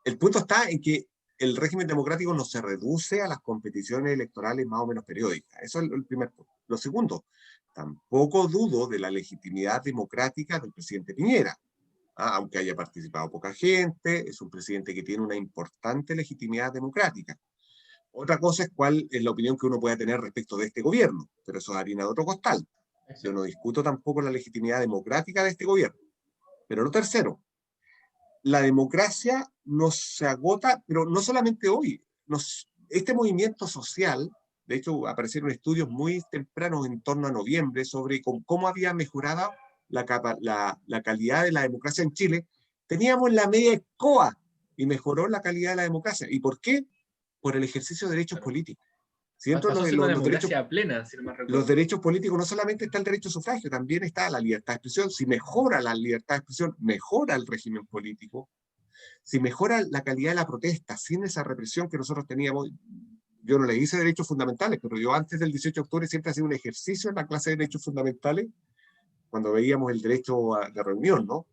El punto está en que el régimen democrático no se reduce a las competiciones electorales más o menos periódicas. Eso es el primer punto. Lo segundo, tampoco dudo de la legitimidad democrática del presidente Piñera. Aunque haya participado poca gente, es un presidente que tiene una importante legitimidad democrática. Otra cosa es cuál es la opinión que uno pueda tener respecto de este gobierno, pero eso es harina de otro costal. Yo no discuto tampoco la legitimidad democrática de este gobierno. Pero lo tercero, la democracia nos se agota, pero no solamente hoy. Este movimiento social, de hecho aparecieron estudios muy tempranos en torno a noviembre sobre cómo había mejorado la calidad de la democracia en Chile. Teníamos la media ESCOA y mejoró la calidad de la democracia. ¿Y por qué? Por el ejercicio de derechos claro, políticos. ¿Cierto? pasó a ser una democracia plena, si no me Los recuerdo. derechos políticos, no solamente está el derecho a sufragio, también está la libertad de expresión. Si mejora la libertad de expresión, mejora el régimen político. Si mejora la calidad de la protesta sin esa represión que nosotros teníamos. Yo no le hice derechos fundamentales, pero yo antes del 18 de octubre siempre hacía un ejercicio en la clase de derechos fundamentales, cuando veíamos el derecho de reunión, ¿no?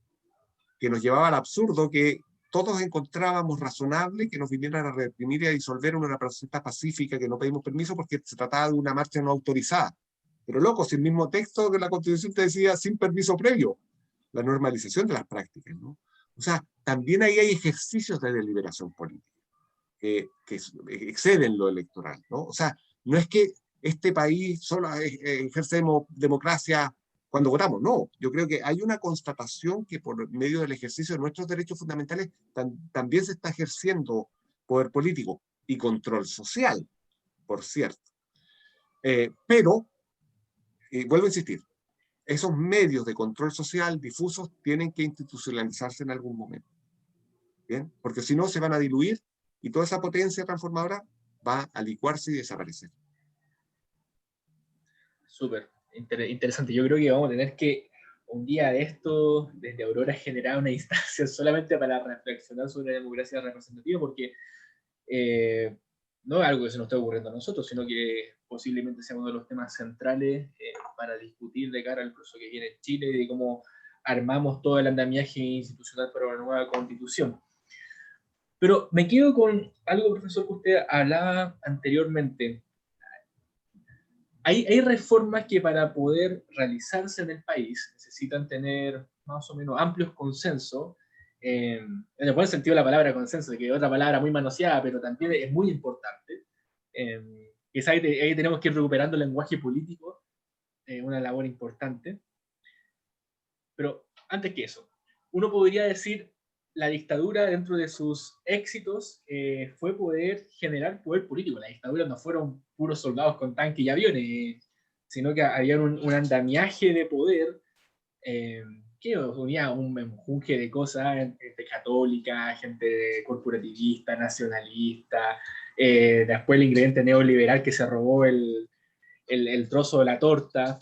Que nos llevaba al absurdo que todos encontrábamos razonable que nos vinieran a reprimir y a disolver una protesta pacífica, que no pedimos permiso porque se trataba de una marcha no autorizada. Pero loco, si el mismo texto de la Constitución te decía sin permiso previo, la normalización de las prácticas, ¿no? O sea, también ahí hay ejercicios de deliberación política que exceden lo electoral, ¿no? O sea, no es que este país solo ejercemos democracia cuando votamos, no. Yo creo que hay una constatación que por medio del ejercicio de nuestros derechos fundamentales también se está ejerciendo poder político y control social, por cierto. Pero, vuelvo a insistir, esos medios de control social difusos tienen que institucionalizarse en algún momento. ¿Bien? Porque si no se van a diluir y toda esa potencia transformadora va a licuarse y desaparecer. Súper interesante. Yo creo que vamos a tener que un día de esto, desde Aurora, generar una instancia solamente para reflexionar sobre la democracia representativa, porque no es algo que se nos esté ocurriendo a nosotros, sino que posiblemente sea uno de los temas centrales para discutir de cara al proceso que viene en Chile y de cómo armamos todo el andamiaje institucional para una nueva constitución. Pero me quedo con algo, profesor, que usted hablaba anteriormente. Hay reformas que para poder realizarse en el país necesitan tener más o menos amplios consensos, en el buen sentido de la palabra consenso, que es otra palabra muy manoseada, pero también es muy importante. Quizá ahí tenemos que ir recuperando el lenguaje político, una labor importante. Pero antes que eso, uno podría decir la dictadura dentro de sus éxitos fue poder generar poder político. Las dictaduras no fueron puros soldados con tanques y aviones, sino que había un andamiaje de poder eh, que unía un menjunje de cosas, gente católica, gente corporativista, nacionalista, después el ingrediente neoliberal que se robó el trozo de la torta.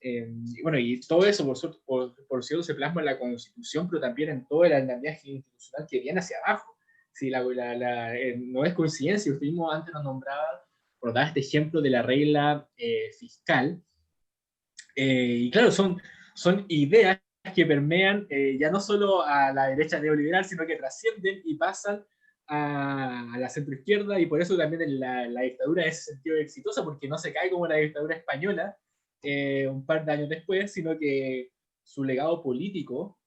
Y bueno, y todo eso, por cierto, se plasma en la Constitución, pero también en todo el andamiaje institucional que viene hacia abajo. Sí, no es coincidencia, usted mismo antes nos nombraba, por dar este ejemplo de la regla fiscal. Y claro, son ideas que permean ya no solo a la derecha neoliberal, sino que trascienden y pasan a la centroizquierda, y por eso también la dictadura en ese sentido es exitosa, porque no se cae como la dictadura española un par de años después, sino que su legado político,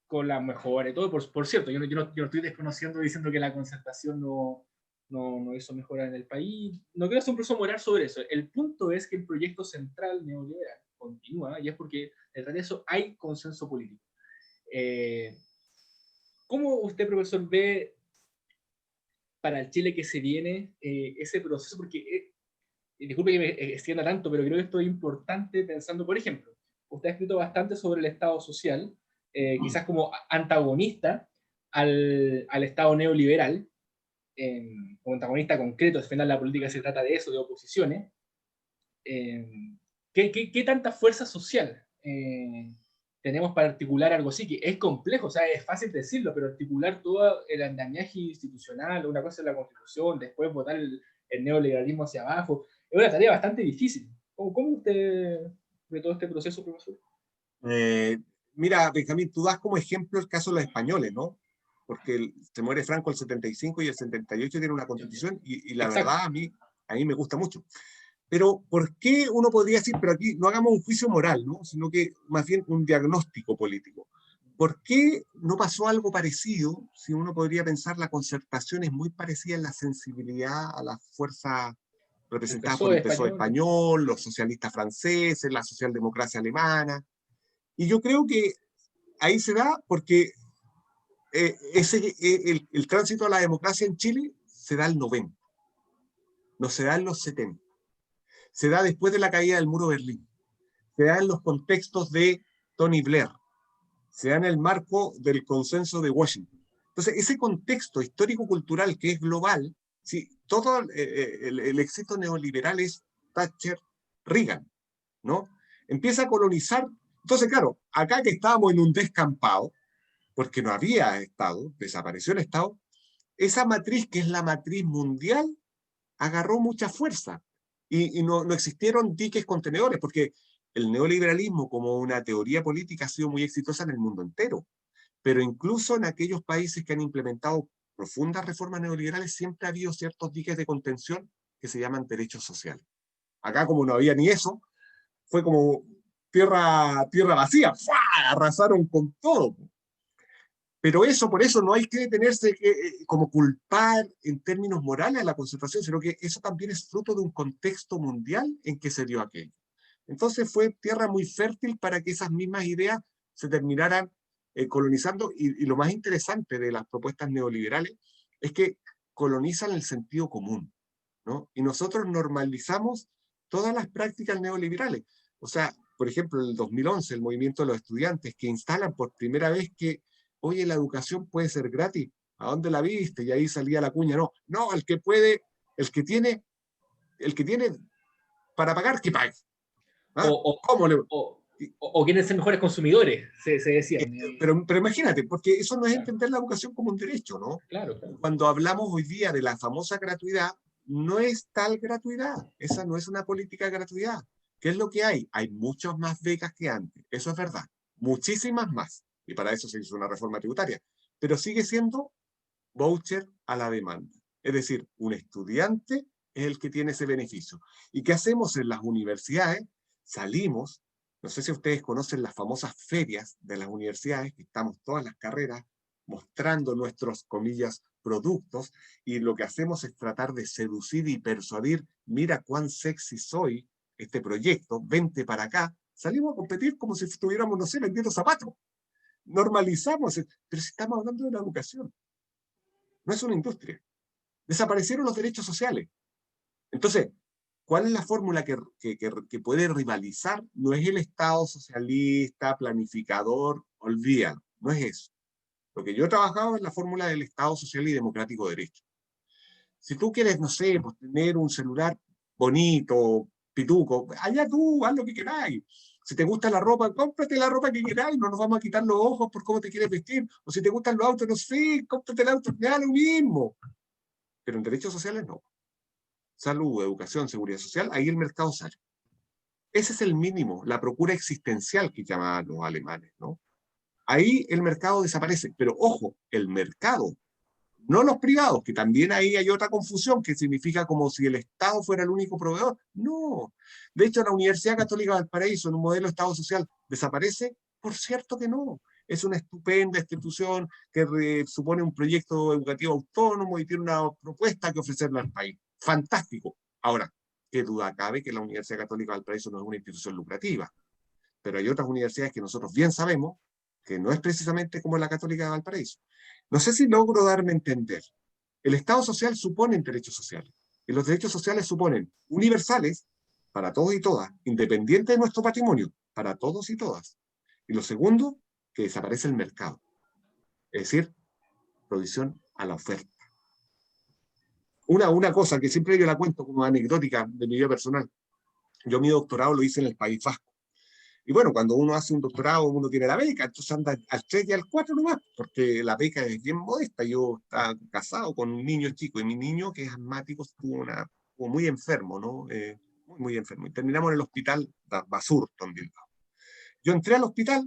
con las mejores, todo, por cierto, yo no estoy desconociendo diciendo que la concertación no hizo mejorar en el país, no quiero hacer un proceso moral sobre eso. El punto es que el proyecto central neoliberal continúa, y es porque detrás de eso hay consenso político. Eh, ¿Cómo usted, profesor, ve para el Chile que se viene ese proceso? Porque, disculpe que me extienda tanto, pero creo que esto es importante pensando, por ejemplo, usted ha escrito bastante sobre el Estado social, quizás como antagonista al Estado neoliberal, como antagonista concreto, al final la política se trata de eso, de oposiciones. Eh, ¿Qué tanta fuerza social tenemos para articular algo así? Que es complejo, o sea, es fácil decirlo, pero articular todo el andamiaje institucional, una cosa es la Constitución, después votar el neoliberalismo hacia abajo, es una tarea bastante difícil. ¿Cómo usted ve todo este proceso, profesor? Eh, Mira, Benjamín, tú das como ejemplo el caso de los españoles, ¿no? Porque se muere Franco el 75 y el 78 tiene una constitución y la Exacto. verdad a mí me gusta mucho. Pero ¿por qué uno podría decir, pero aquí no hagamos un juicio moral, ¿no? Sino que más bien un diagnóstico político? ¿Por qué no pasó algo parecido? Si uno podría pensar, la concertación es muy parecida en la sensibilidad a las fuerzas El representadas por PSOE el PSOE español. español, los socialistas franceses, la socialdemocracia alemana. Y yo creo que ahí se da porque el tránsito a la democracia en Chile se da el 90, no se da en los 70, se da después de la caída del muro de Berlín, se da en los contextos de Tony Blair, se da en el marco del consenso de Washington. Entonces, ese contexto histórico-cultural que es global, sí, todo el éxito neoliberal es Thatcher, Reagan, ¿no? Empieza a colonizar. Entonces, claro, acá que estábamos en un descampado, porque no había Estado, desapareció el Estado, esa matriz que es la matriz mundial agarró mucha fuerza y no existieron diques contenedores, porque el neoliberalismo como una teoría política ha sido muy exitosa en el mundo entero, pero incluso en aquellos países que han implementado profundas reformas neoliberales siempre ha habido ciertos diques de contención que se llaman derechos sociales. Acá como no había ni eso, fue como tierra vacía, ¡fua! Arrasaron con todo. Pero eso, por eso no hay que detenerse como culpar en términos morales a la concentración, sino que eso también es fruto de un contexto mundial en que se dio aquello. Entonces fue tierra muy fértil para que esas mismas ideas se terminaran colonizando y lo más interesante de las propuestas neoliberales es que colonizan el sentido común, ¿no? Y nosotros normalizamos todas las prácticas neoliberales. O sea, por ejemplo, en el 2011, el movimiento de los estudiantes que instalan por primera vez que, oye, la educación puede ser gratis. ¿A dónde la viste? Y ahí salía la cuña, no, no, el que puede, el que tiene, el que tiene para pagar, que pague. O, ¿Ah? o, ¿Cómo le...? o, o quieren ser mejores consumidores, se decían. Pero imagínate, porque eso no es Claro, entender la educación como un derecho, ¿no? claro, claro. Cuando hablamos hoy día de la famosa gratuidad, no es tal gratuidad, esa no es una política de gratuidad. ¿Qué es lo que hay? Hay muchas más becas que antes, eso es verdad, muchísimas más, y para eso se hizo una reforma tributaria. pero sigue siendo voucher a la demanda. Es decir, un estudiante es el que tiene ese beneficio. ¿Y qué hacemos en las universidades? Salimos, no sé si ustedes conocen las famosas ferias de las universidades, que estamos todas las carreras mostrando nuestros, comillas, productos, y lo que hacemos es tratar de seducir y persuadir, mira cuán sexy soy, este proyecto, vente para acá. Salimos a competir como si estuviéramos, no sé, vendiendo zapatos. Normalizamos, pero si estamos hablando de la educación, no es una industria. Desaparecieron los derechos sociales. Entonces, ¿cuál es la fórmula que puede rivalizar? No es el Estado socialista, planificador, olvídalo, no es eso. Lo que yo he trabajado es la fórmula del Estado social y democrático de derecho. Si tú quieres, no sé, pues tener un celular bonito, pituco, allá tú, haz lo que queráis. Si te gusta la ropa, cómprate la ropa que queráis, no nos vamos a quitar los ojos por cómo te quieres vestir. O si te gustan los autos, no sé, cómprate el auto, ya lo mismo. Pero en derechos sociales no. Salud, educación, seguridad social, ahí el mercado sale. Ese es el mínimo, la procura existencial que llamaban los alemanes, ¿no? Ahí el mercado desaparece, pero ojo, el mercado, no los privados, que también ahí hay otra confusión que significa como si el Estado fuera el único proveedor. No. De hecho, la Universidad Católica de Valparaíso, en un modelo de Estado social, ¿desaparece? Por cierto que no. Es una estupenda institución que supone un proyecto educativo autónomo y tiene una propuesta que ofrecerle al país. Fantástico. Ahora, qué duda cabe que la Universidad Católica de Valparaíso no es una institución lucrativa, pero hay otras universidades que nosotros bien sabemos que no es precisamente como la Católica de Valparaíso. No sé si logro darme a entender. El Estado social supone derechos sociales, y los derechos sociales suponen universales para todos y todas, independiente de nuestro patrimonio, para todos y todas. Y lo segundo, que desaparece el mercado, es decir, provisión a la oferta. Una cosa que siempre yo la cuento como anecdótica de mi vida personal. Yo mi doctorado lo hice en el País Vasco. Y bueno, cuando uno hace un doctorado, uno tiene la beca, entonces anda al 3 y al 4 nomás, porque la beca es bien modesta. Yo estaba casado con un niño chico, y mi niño, que es asmático, estuvo muy enfermo, ¿no? Muy enfermo. Y terminamos en el hospital Basurto, en Bilbao. Yo entré al hospital,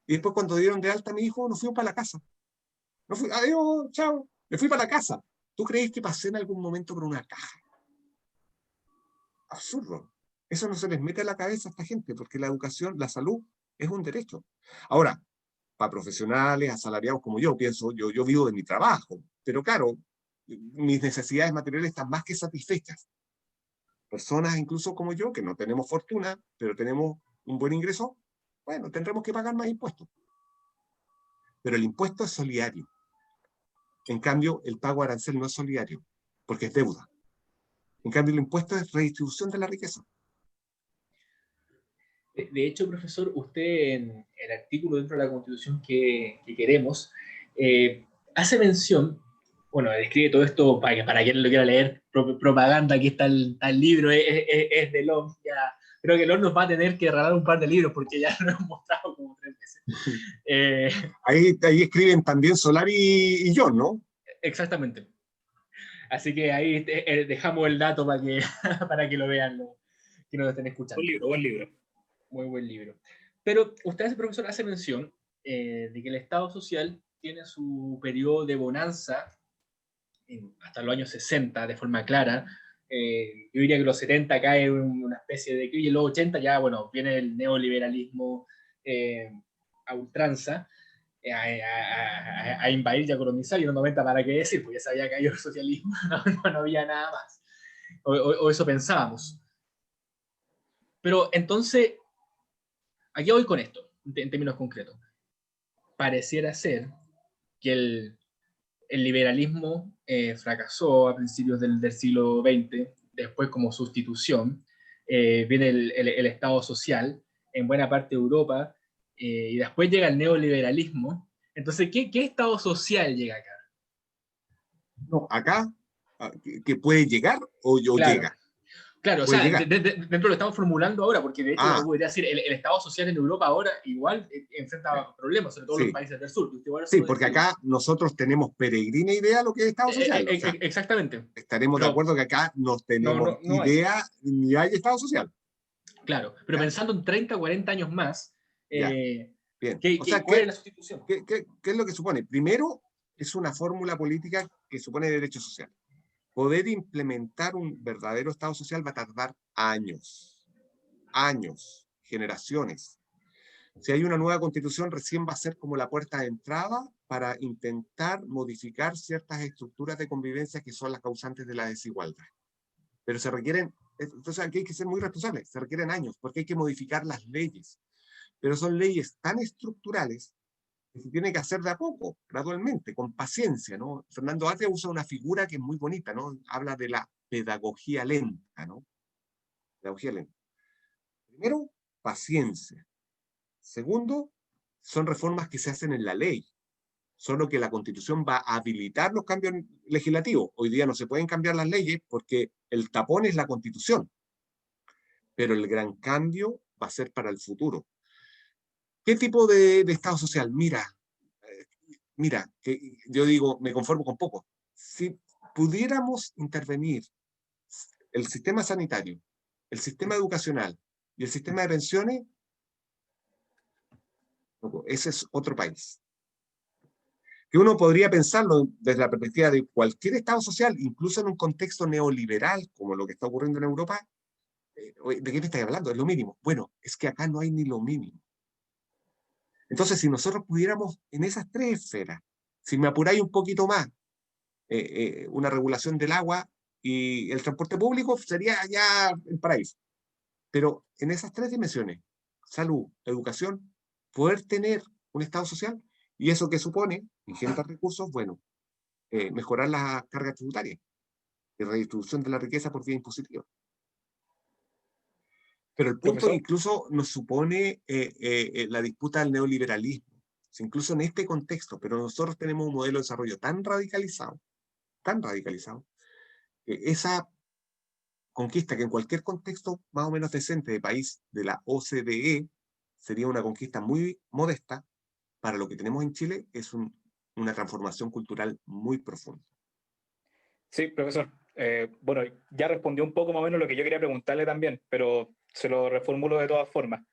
y después cuando dieron de alta a mi hijo, nos fuimos para la casa. Adiós, chao, me fui para la casa. ¿Tú crees que pasé en algún momento por una caja? Absurdo. Eso no se les mete a la cabeza a esta gente, porque la educación, la salud, es un derecho. Ahora, para profesionales, asalariados como yo, pienso, yo vivo de mi trabajo, pero claro, mis necesidades materiales están más que satisfechas. Personas incluso como yo, que no tenemos fortuna, pero tenemos un buen ingreso, bueno, tendremos que pagar más impuestos. Pero el impuesto es solidario. En cambio, el pago arancel no es solidario, porque es deuda. En cambio, el impuesto es redistribución de la riqueza. De hecho, profesor, usted en el artículo dentro de la Constitución que queremos, hace mención, bueno, describe todo esto para quien lo quiera leer, propaganda, aquí está el libro, es de LOM, ya, creo que LOM nos va a tener que regalar un par de libros porque ya lo hemos mostrado como 3 veces. Ahí escriben también Solari y John, ¿no? Exactamente. Así que ahí dejamos el dato para que lo vean, que nos estén escuchando. Buen libro. Muy buen libro. Pero usted, profesor, hace mención de que el Estado social tiene su periodo de bonanza hasta los años 60 de forma clara. Yo diría que los 70 cae una especie de... Y en los 80 ya, bueno, viene el neoliberalismo a ultranza, a invadir y a colonizar, y en los 90 para qué decir, porque ya se había caído el socialismo, no había nada más. O eso pensábamos. Pero entonces... Aquí voy con esto, en términos concretos. Pareciera ser que el liberalismo fracasó a principios del siglo XX, después como sustitución, viene el Estado social en buena parte de Europa, y después llega el neoliberalismo. Entonces, ¿qué Estado social llega acá? No, acá, que puede llegar o Claro. llega. Claro, o sea, dentro lo estamos formulando ahora, porque de hecho uno podría decir, el Estado social en Europa ahora igual enfrenta problemas, sobre todo los países del sur. Sí, porque acá nosotros tenemos peregrina idea de lo que es Estado social. O sea, exactamente. Estaremos de acuerdo que acá no tenemos idea ni hay Estado social. Claro, pero pensando en 30 o 40 años más, Bien. O sea, ¿cuál es la sustitución? ¿Qué es lo que supone? Primero, es una fórmula política que supone derechos sociales. Poder implementar un verdadero Estado social va a tardar años, generaciones. Si hay una nueva constitución, recién va a ser como la puerta de entrada para intentar modificar ciertas estructuras de convivencia que son las causantes de la desigualdad. Pero se requieren, entonces aquí hay que ser muy responsables, se requieren años, porque hay que modificar las leyes. Pero son leyes tan estructurales que se tiene que hacer de a poco, gradualmente, con paciencia, ¿no? Fernando Atria usa una figura que es muy bonita, ¿no? Habla de la pedagogía lenta, ¿no? Pedagogía lenta. Primero, paciencia. Segundo, son reformas que se hacen en la ley. Solo que la Constitución va a habilitar los cambios legislativos. Hoy día no se pueden cambiar las leyes porque el tapón es la Constitución. Pero el gran cambio va a ser para el futuro. ¿Qué tipo de Estado social? Mira, que yo digo, me conformo con poco. Si pudiéramos intervenir el sistema sanitario, el sistema educacional y el sistema de pensiones, ese es otro país. Que uno podría pensarlo desde la perspectiva de cualquier Estado social, incluso en un contexto neoliberal, como lo que está ocurriendo en Europa. ¿De qué me estáis hablando? Es lo mínimo. Bueno, es que acá no hay ni lo mínimo. Entonces, si nosotros pudiéramos en esas tres esferas, si me apuráis un poquito más, una regulación del agua y el transporte público, sería ya el paraíso. Pero en esas tres dimensiones, salud, educación, poder tener un Estado social, y eso que supone, ingentes recursos, bueno, mejorar la carga tributaria y redistribución de la riqueza por vía impositiva. Pero el punto Profesor. incluso nos supone la disputa del neoliberalismo, incluso en este contexto, pero nosotros tenemos un modelo de desarrollo tan radicalizado, que esa conquista que en cualquier contexto más o menos decente de país de la OCDE sería una conquista muy modesta, para lo que tenemos en Chile es una transformación cultural muy profunda. Sí, profesor. Bueno, ya respondió un poco más o menos lo que yo quería preguntarle también, pero se lo reformulo de todas formas.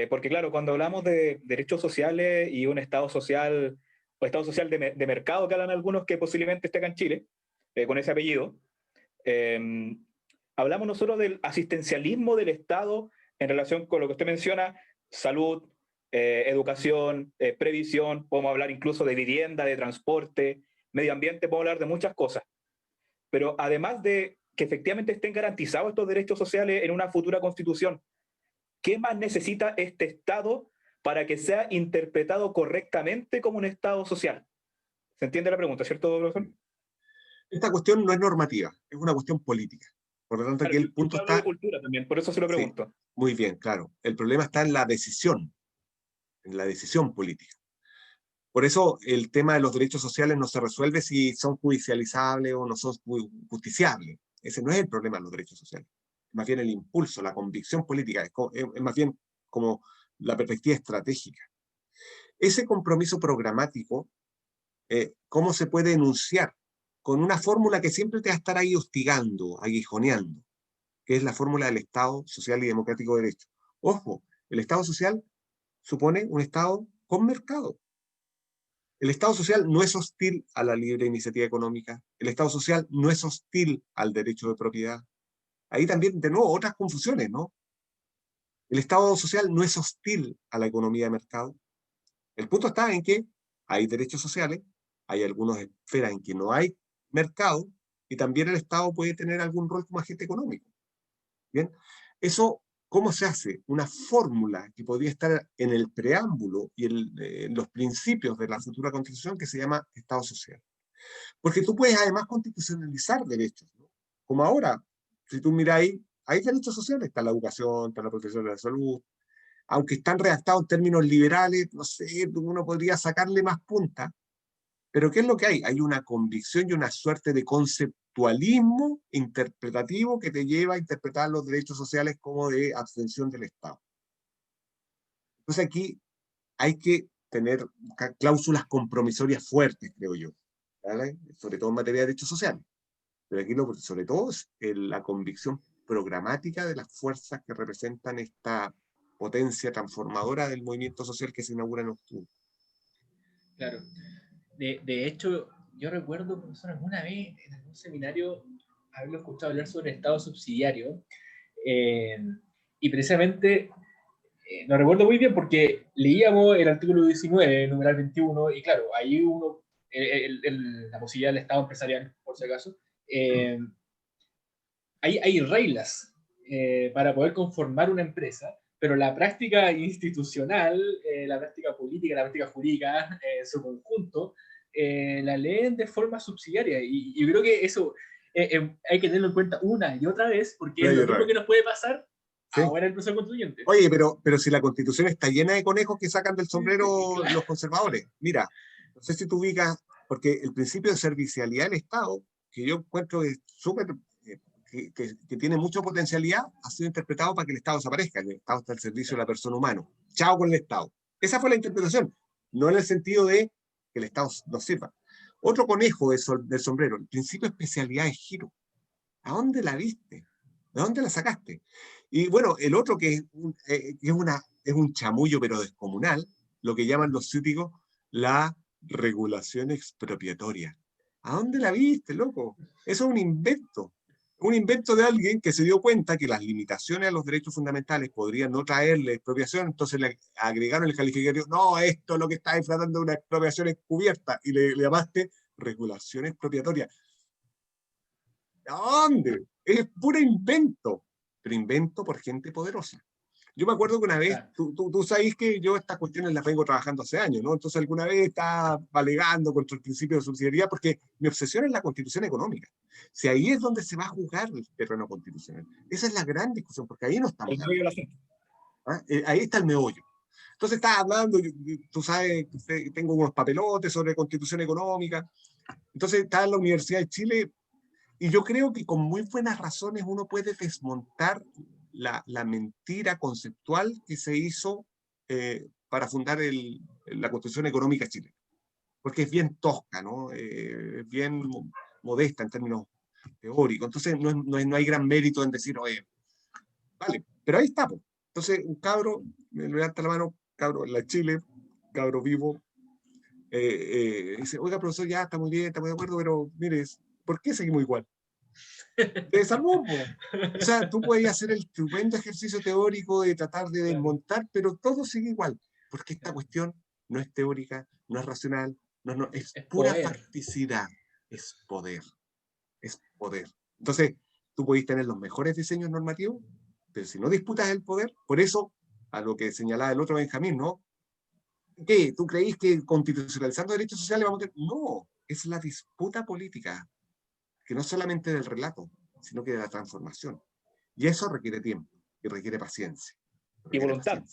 Porque claro, cuando hablamos de derechos sociales y un Estado social, o Estado social de mercado que hablan algunos que posiblemente esté acá en Chile, con ese apellido, hablamos nosotros del asistencialismo del Estado en relación con lo que usted menciona, salud, educación, previsión, podemos hablar incluso de vivienda, de transporte, medio ambiente, podemos hablar de muchas cosas. Pero además de que efectivamente estén garantizados estos derechos sociales en una futura constitución, ¿qué más necesita este Estado para que sea interpretado correctamente como un Estado social? ¿Se entiende la pregunta, cierto, profesor? Esta cuestión no es normativa, es una cuestión política. Por lo tanto, Claro, aquí yo el punto hablo de está... cultura también, por eso se lo Sí, pregunto. muy bien, claro. El problema está en la decisión política. Por eso el tema de los derechos sociales no se resuelve si son judicializables o no son justiciables. Ese no es el problema de los derechos sociales. Más bien el impulso, la convicción política, es más bien como la perspectiva estratégica. Ese compromiso programático, ¿cómo se puede enunciar? Con una fórmula que siempre te va a estar ahí hostigando, aguijoneando, que es la fórmula del Estado social y democrático de derecho. Ojo, el Estado social supone un Estado con mercado. El Estado social no es hostil a la libre iniciativa económica. El Estado social no es hostil al derecho de propiedad. Ahí también, de nuevo, otras confusiones, ¿no? El Estado social no es hostil a la economía de mercado. El punto está en que hay derechos sociales, hay algunas esferas en que no hay mercado, y también el Estado puede tener algún rol como agente económico. Bien, eso, ¿cómo se hace? Una fórmula que podría estar en el preámbulo y en los principios de la futura constitución que se llama Estado social. Porque tú puedes además constitucionalizar derechos, ¿no? Como ahora, si tú miras ahí, hay derechos sociales, está la educación, está la protección de la salud, aunque están redactados en términos liberales, no sé, uno podría sacarle más punta, pero ¿qué es lo que hay? Hay una convicción y una suerte de conceptualismo interpretativo que te lleva a interpretar los derechos sociales como de abstención del Estado. Entonces aquí hay que tener cláusulas compromisorias fuertes, creo yo, ¿vale? Sobre todo en materia de derechos sociales. Pero aquí sobre todo es la convicción programática de las fuerzas que representan esta potencia transformadora del movimiento social que se inaugura en octubre. Claro. De hecho, yo recuerdo, profesor, alguna vez en algún seminario haberlo escuchado hablar sobre el Estado subsidiario, y precisamente lo recuerdo muy bien porque leíamos el artículo 19, numeral 21, y claro, ahí uno, la posibilidad del Estado empresarial, por si acaso, hay reglas para poder conformar una empresa, pero la práctica institucional, la práctica política, la práctica jurídica, en su conjunto, la leen de forma subsidiaria. Y yo creo que eso hay que tenerlo en cuenta una y otra vez, porque es lo mismo que nos puede pasar ¿sí? Ahora el proceso constituyente. Oye, pero si la Constitución está llena de conejos que sacan del sombrero claro. Los conservadores. Mira, no sé si tú ubicas, porque el principio de servicialidad del Estado, que yo encuentro que es súper, que tiene mucha potencialidad, ha sido interpretado para que el Estado desaparezca, que el Estado está al servicio de la persona humana. Chao con el Estado. Esa fue la interpretación, no en el sentido de que el Estado nos sirva. Otro conejo del sombrero, el principio de especialidad de giro. ¿A dónde la viste? ¿De dónde la sacaste? Y bueno, el otro que es un chamullo pero descomunal, lo que llaman los cíticos la regulación expropiatoria. ¿A dónde la viste, loco? Eso es un invento de alguien que se dio cuenta que las limitaciones a los derechos fundamentales podrían no traerle expropiación, entonces le agregaron el calificativo, no, esto es lo que está tratando de una expropiación encubierta, y le llamaste regulación expropiatoria. ¿A dónde? Es puro invento, pero invento por gente poderosa. Yo me acuerdo que una vez, tú sabes que yo estas cuestiones las vengo trabajando hace años, ¿no? Entonces alguna vez estaba alegando contra el principio de subsidiariedad porque mi obsesión es la constitución económica. Si ahí es donde se va a jugar el terreno constitucional. Esa es la gran discusión, porque ahí no estamos. Ahí está el meollo. Entonces estaba hablando, tú sabes, tengo unos papelotes sobre constitución económica. Entonces estaba en la Universidad de Chile. Y yo creo que con muy buenas razones uno puede desmontar la mentira conceptual que se hizo para fundar la Constitución Económica chilena. Porque es bien tosca, ¿no? Es bien modesta en términos teóricos. Entonces no hay gran mérito en decir, oye, vale, pero ahí está. Pues. Entonces un cabro, me levanta la mano, cabro en la Chile, cabro vivo, dice, oiga, profesor, ya está muy bien, estamos de acuerdo, pero mire, ¿por qué seguimos igual? Te desarmó, po. O sea, tú puedes hacer el estupendo ejercicio teórico de tratar de desmontar, pero todo sigue igual, porque esta cuestión no es teórica, no es racional, es pura facticidad, es poder. Entonces, tú podés tener los mejores diseños normativos, pero si no disputas el poder, por eso, a lo que señalaba el otro Benjamín, ¿no? ¿Qué? ¿Tú creís que constitucionalizando derechos sociales vamos a tener? No, es la disputa política, que no solamente del relato, sino que de la transformación. Y eso requiere tiempo, y requiere paciencia. Y voluntad.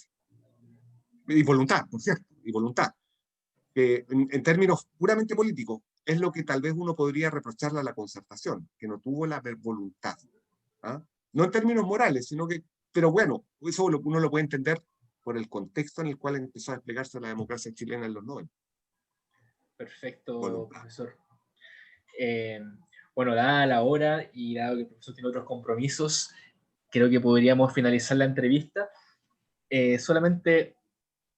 Y voluntad, por cierto, y voluntad. En términos puramente políticos, es lo que tal vez uno podría reprocharle a la concertación, que no tuvo la voluntad. ¿Ah? No en términos morales, sino que, pero bueno, eso uno lo puede entender por el contexto en el cual empezó a desplegarse la democracia chilena en los 90. Perfecto, profesor. Bueno, dada la hora y dado que el profesor tiene otros compromisos, creo que podríamos finalizar la entrevista. Solamente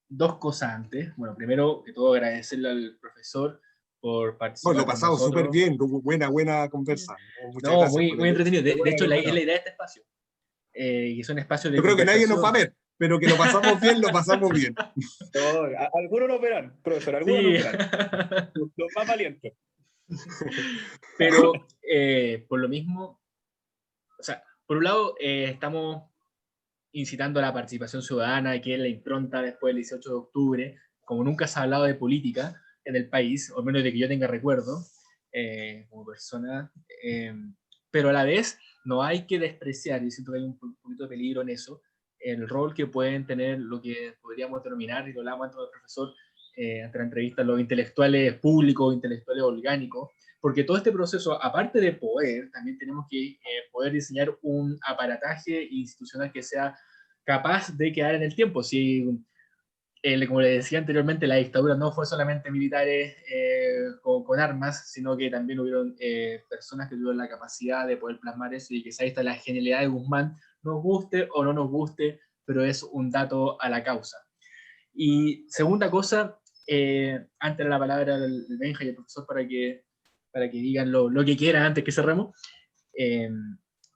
dos cosas antes. Bueno, primero que todo agradecerle al profesor por participar. Lo he pasado súper bien, buena conversa. Muchas gracias muy entretenido. De hecho, la idea de este espacio. Que son espacios de Yo creo que nadie nos va a ver, pero que lo pasamos bien, lo pasamos bien. Algunos nos verán, profesor, algunos nos verán. Los más valientes. Pero por lo mismo, o sea, por un lado estamos incitando a la participación ciudadana, que es la impronta después del 18 de octubre, como nunca se ha hablado de política en el país, o al menos de que yo tenga recuerdo, como persona, pero a la vez no hay que despreciar, y siento que hay un poquito de peligro en eso, el rol que pueden tener lo que podríamos denominar, y lo hablamos antes del profesor, ante la entrevista, los intelectuales públicos, intelectuales orgánicos, porque todo este proceso, aparte de poder, también tenemos que poder diseñar un aparataje institucional que sea capaz de quedar en el tiempo. Si, como le decía anteriormente, la dictadura no fue solamente militares con armas, sino que también hubieron personas que tuvieron la capacidad de poder plasmar eso, y que ahí está la genialidad de Guzmán, nos guste o no nos guste, pero es un dato a la causa. Y segunda cosa, antes de la palabra al Benja y al profesor para que digan lo que quieran antes que cerremos.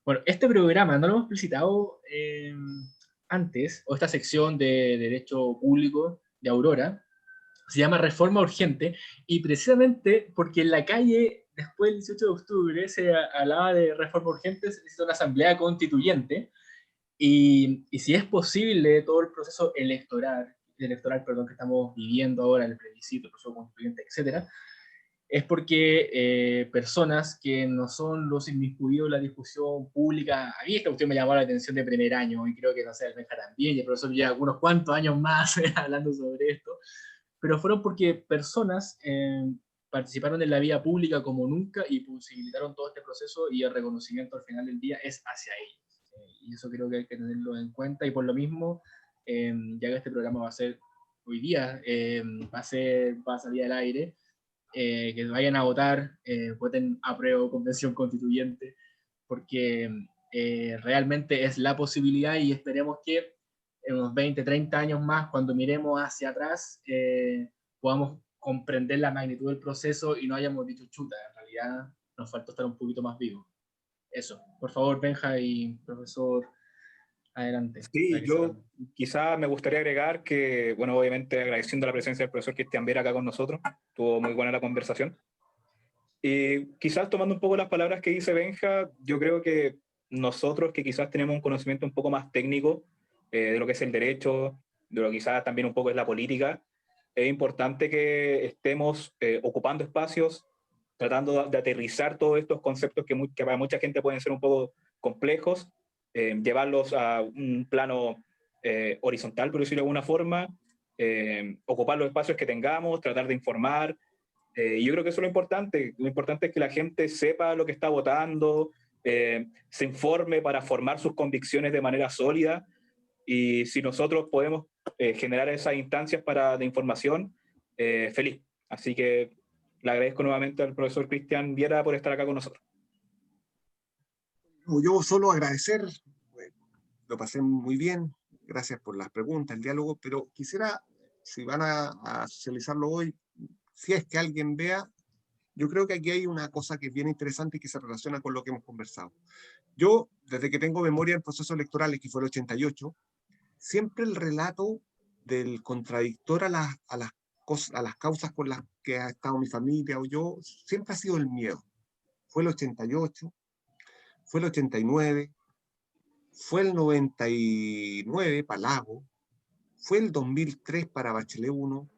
Bueno, este programa no lo hemos explicitado antes, o esta sección de Derecho Público de Aurora, se llama Reforma Urgente, y precisamente porque en la calle, después del 18 de octubre, se hablaba de reforma urgente, se necesita una asamblea constituyente, y si es posible todo el proceso electoral, perdón, que estamos viviendo ahora, el plebiscito, el proceso constituyente, etcétera, es porque personas que no son los inmiscuidos en la discusión pública, a mí esta cuestión me llamó la atención de primer año, y creo que no sé, el Benja también, y el profesor lleva unos cuantos años más hablando sobre esto, pero fueron porque personas participaron en la vida pública como nunca y posibilitaron todo este proceso, y el reconocimiento al final del día es hacia ellos. Y eso creo que hay que tenerlo en cuenta, y por lo mismo, ya que este programa va a ser hoy día, va a salir al aire, que vayan a votar, voten apruebo convención constituyente, porque realmente es la posibilidad, y esperemos que en unos 20, 30 años más, cuando miremos hacia atrás, podamos comprender la magnitud del proceso y no hayamos dicho, chuta, en realidad nos faltó estar un poquito más vivos. Eso. Por favor, Benja y profesor, adelante. Sí, yo quizá me gustaría agregar que, bueno, obviamente agradeciendo la presencia del profesor Cristian Viera acá con nosotros, estuvo muy buena la conversación. Y quizás tomando un poco las palabras que dice Benja, yo creo que nosotros que quizás tenemos un conocimiento un poco más técnico de lo que es el derecho, de lo que quizás también un poco es la política, es importante que estemos ocupando espacios, tratando de aterrizar todos estos conceptos que para mucha gente pueden ser un poco complejos, llevarlos a un plano horizontal, por decirlo de alguna forma, ocupar los espacios que tengamos, tratar de informar. Y yo creo que eso es lo importante. Lo importante es que la gente sepa lo que está votando, se informe para formar sus convicciones de manera sólida, y si nosotros podemos generar esas instancias de información, feliz. Así que le agradezco nuevamente al profesor Cristian Viera por estar acá con nosotros. Yo solo agradecer, lo pasé muy bien, gracias por las preguntas, el diálogo, pero quisiera, si van a socializarlo hoy, si es que alguien vea, yo creo que aquí hay una cosa que es bien interesante y que se relaciona con lo que hemos conversado. Yo, desde que tengo memoria en procesos electorales, que fue el 88, siempre el relato del contradictor a las causas con las que ha estado mi familia o yo, siempre ha sido el miedo. Fue el 88, fue el 89, fue el 99 para Lago, fue el 2003 para Bachelet 1,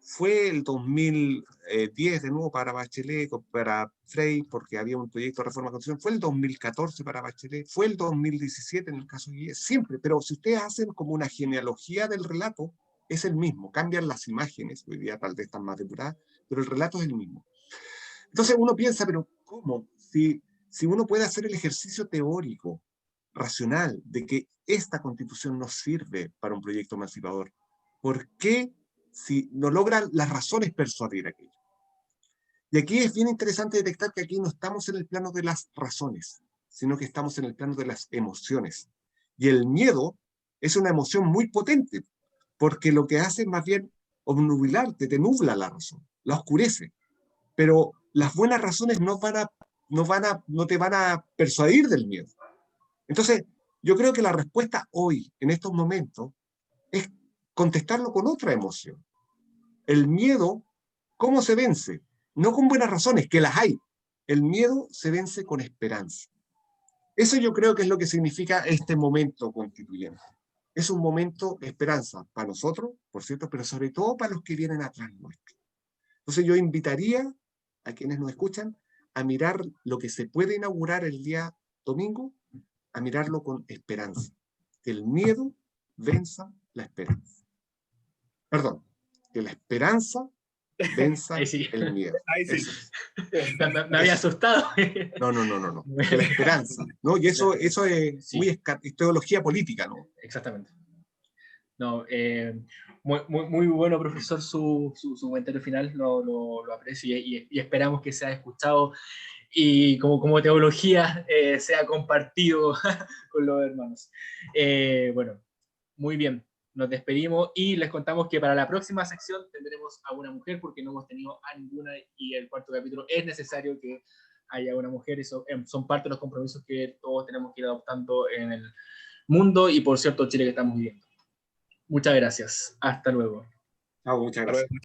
fue el 2010 de nuevo para Bachelet, para Frey, porque había un proyecto de reforma constitucional, fue el 2014 para Bachelet, fue el 2017 en el caso de Guille, siempre, pero si ustedes hacen como una genealogía del relato, es el mismo, cambian las imágenes, hoy día tal vez están más depuradas, pero el relato es el mismo. Entonces uno piensa, pero ¿cómo? Si uno puede hacer el ejercicio teórico, racional, de que esta constitución no sirve para un proyecto emancipador, ¿por qué si no logran las razones persuadir aquello? Y aquí es bien interesante detectar que aquí no estamos en el plano de las razones, sino que estamos en el plano de las emociones. Y el miedo es una emoción muy potente, porque lo que hace es más bien obnubilarte, te nubla la razón, la oscurece. Pero las buenas razones no te van a persuadir del miedo. Entonces, yo creo que la respuesta hoy, en estos momentos, es contestarlo con otra emoción. El miedo, ¿cómo se vence? No con buenas razones, que las hay. El miedo se vence con esperanza. Eso yo creo que es lo que significa este momento constituyente. Es un momento de esperanza para nosotros, por cierto, pero sobre todo para los que vienen atrás nuestro. Entonces yo invitaría a quienes nos escuchan a mirar lo que se puede inaugurar el día domingo, a mirarlo con esperanza. Que el miedo venza la esperanza. Perdón, que la esperanza venza sí. el miedo. Ahí sí. Me había asustado. No. Que la esperanza, ¿no? Y eso es Sí. muy teología política, ¿no? Exactamente. No, muy bueno, profesor, su comentario final, lo aprecio, y esperamos que sea escuchado y como teología sea compartido con los hermanos. Bueno, Muy bien, nos despedimos y les contamos que para la próxima sección tendremos a una mujer porque no hemos tenido a ninguna y el cuarto capítulo es necesario que haya una mujer y son parte de los compromisos que todos tenemos que ir adoptando en el mundo y por cierto Chile que estamos viviendo. Muchas gracias. Hasta luego. Chao, muchas gracias.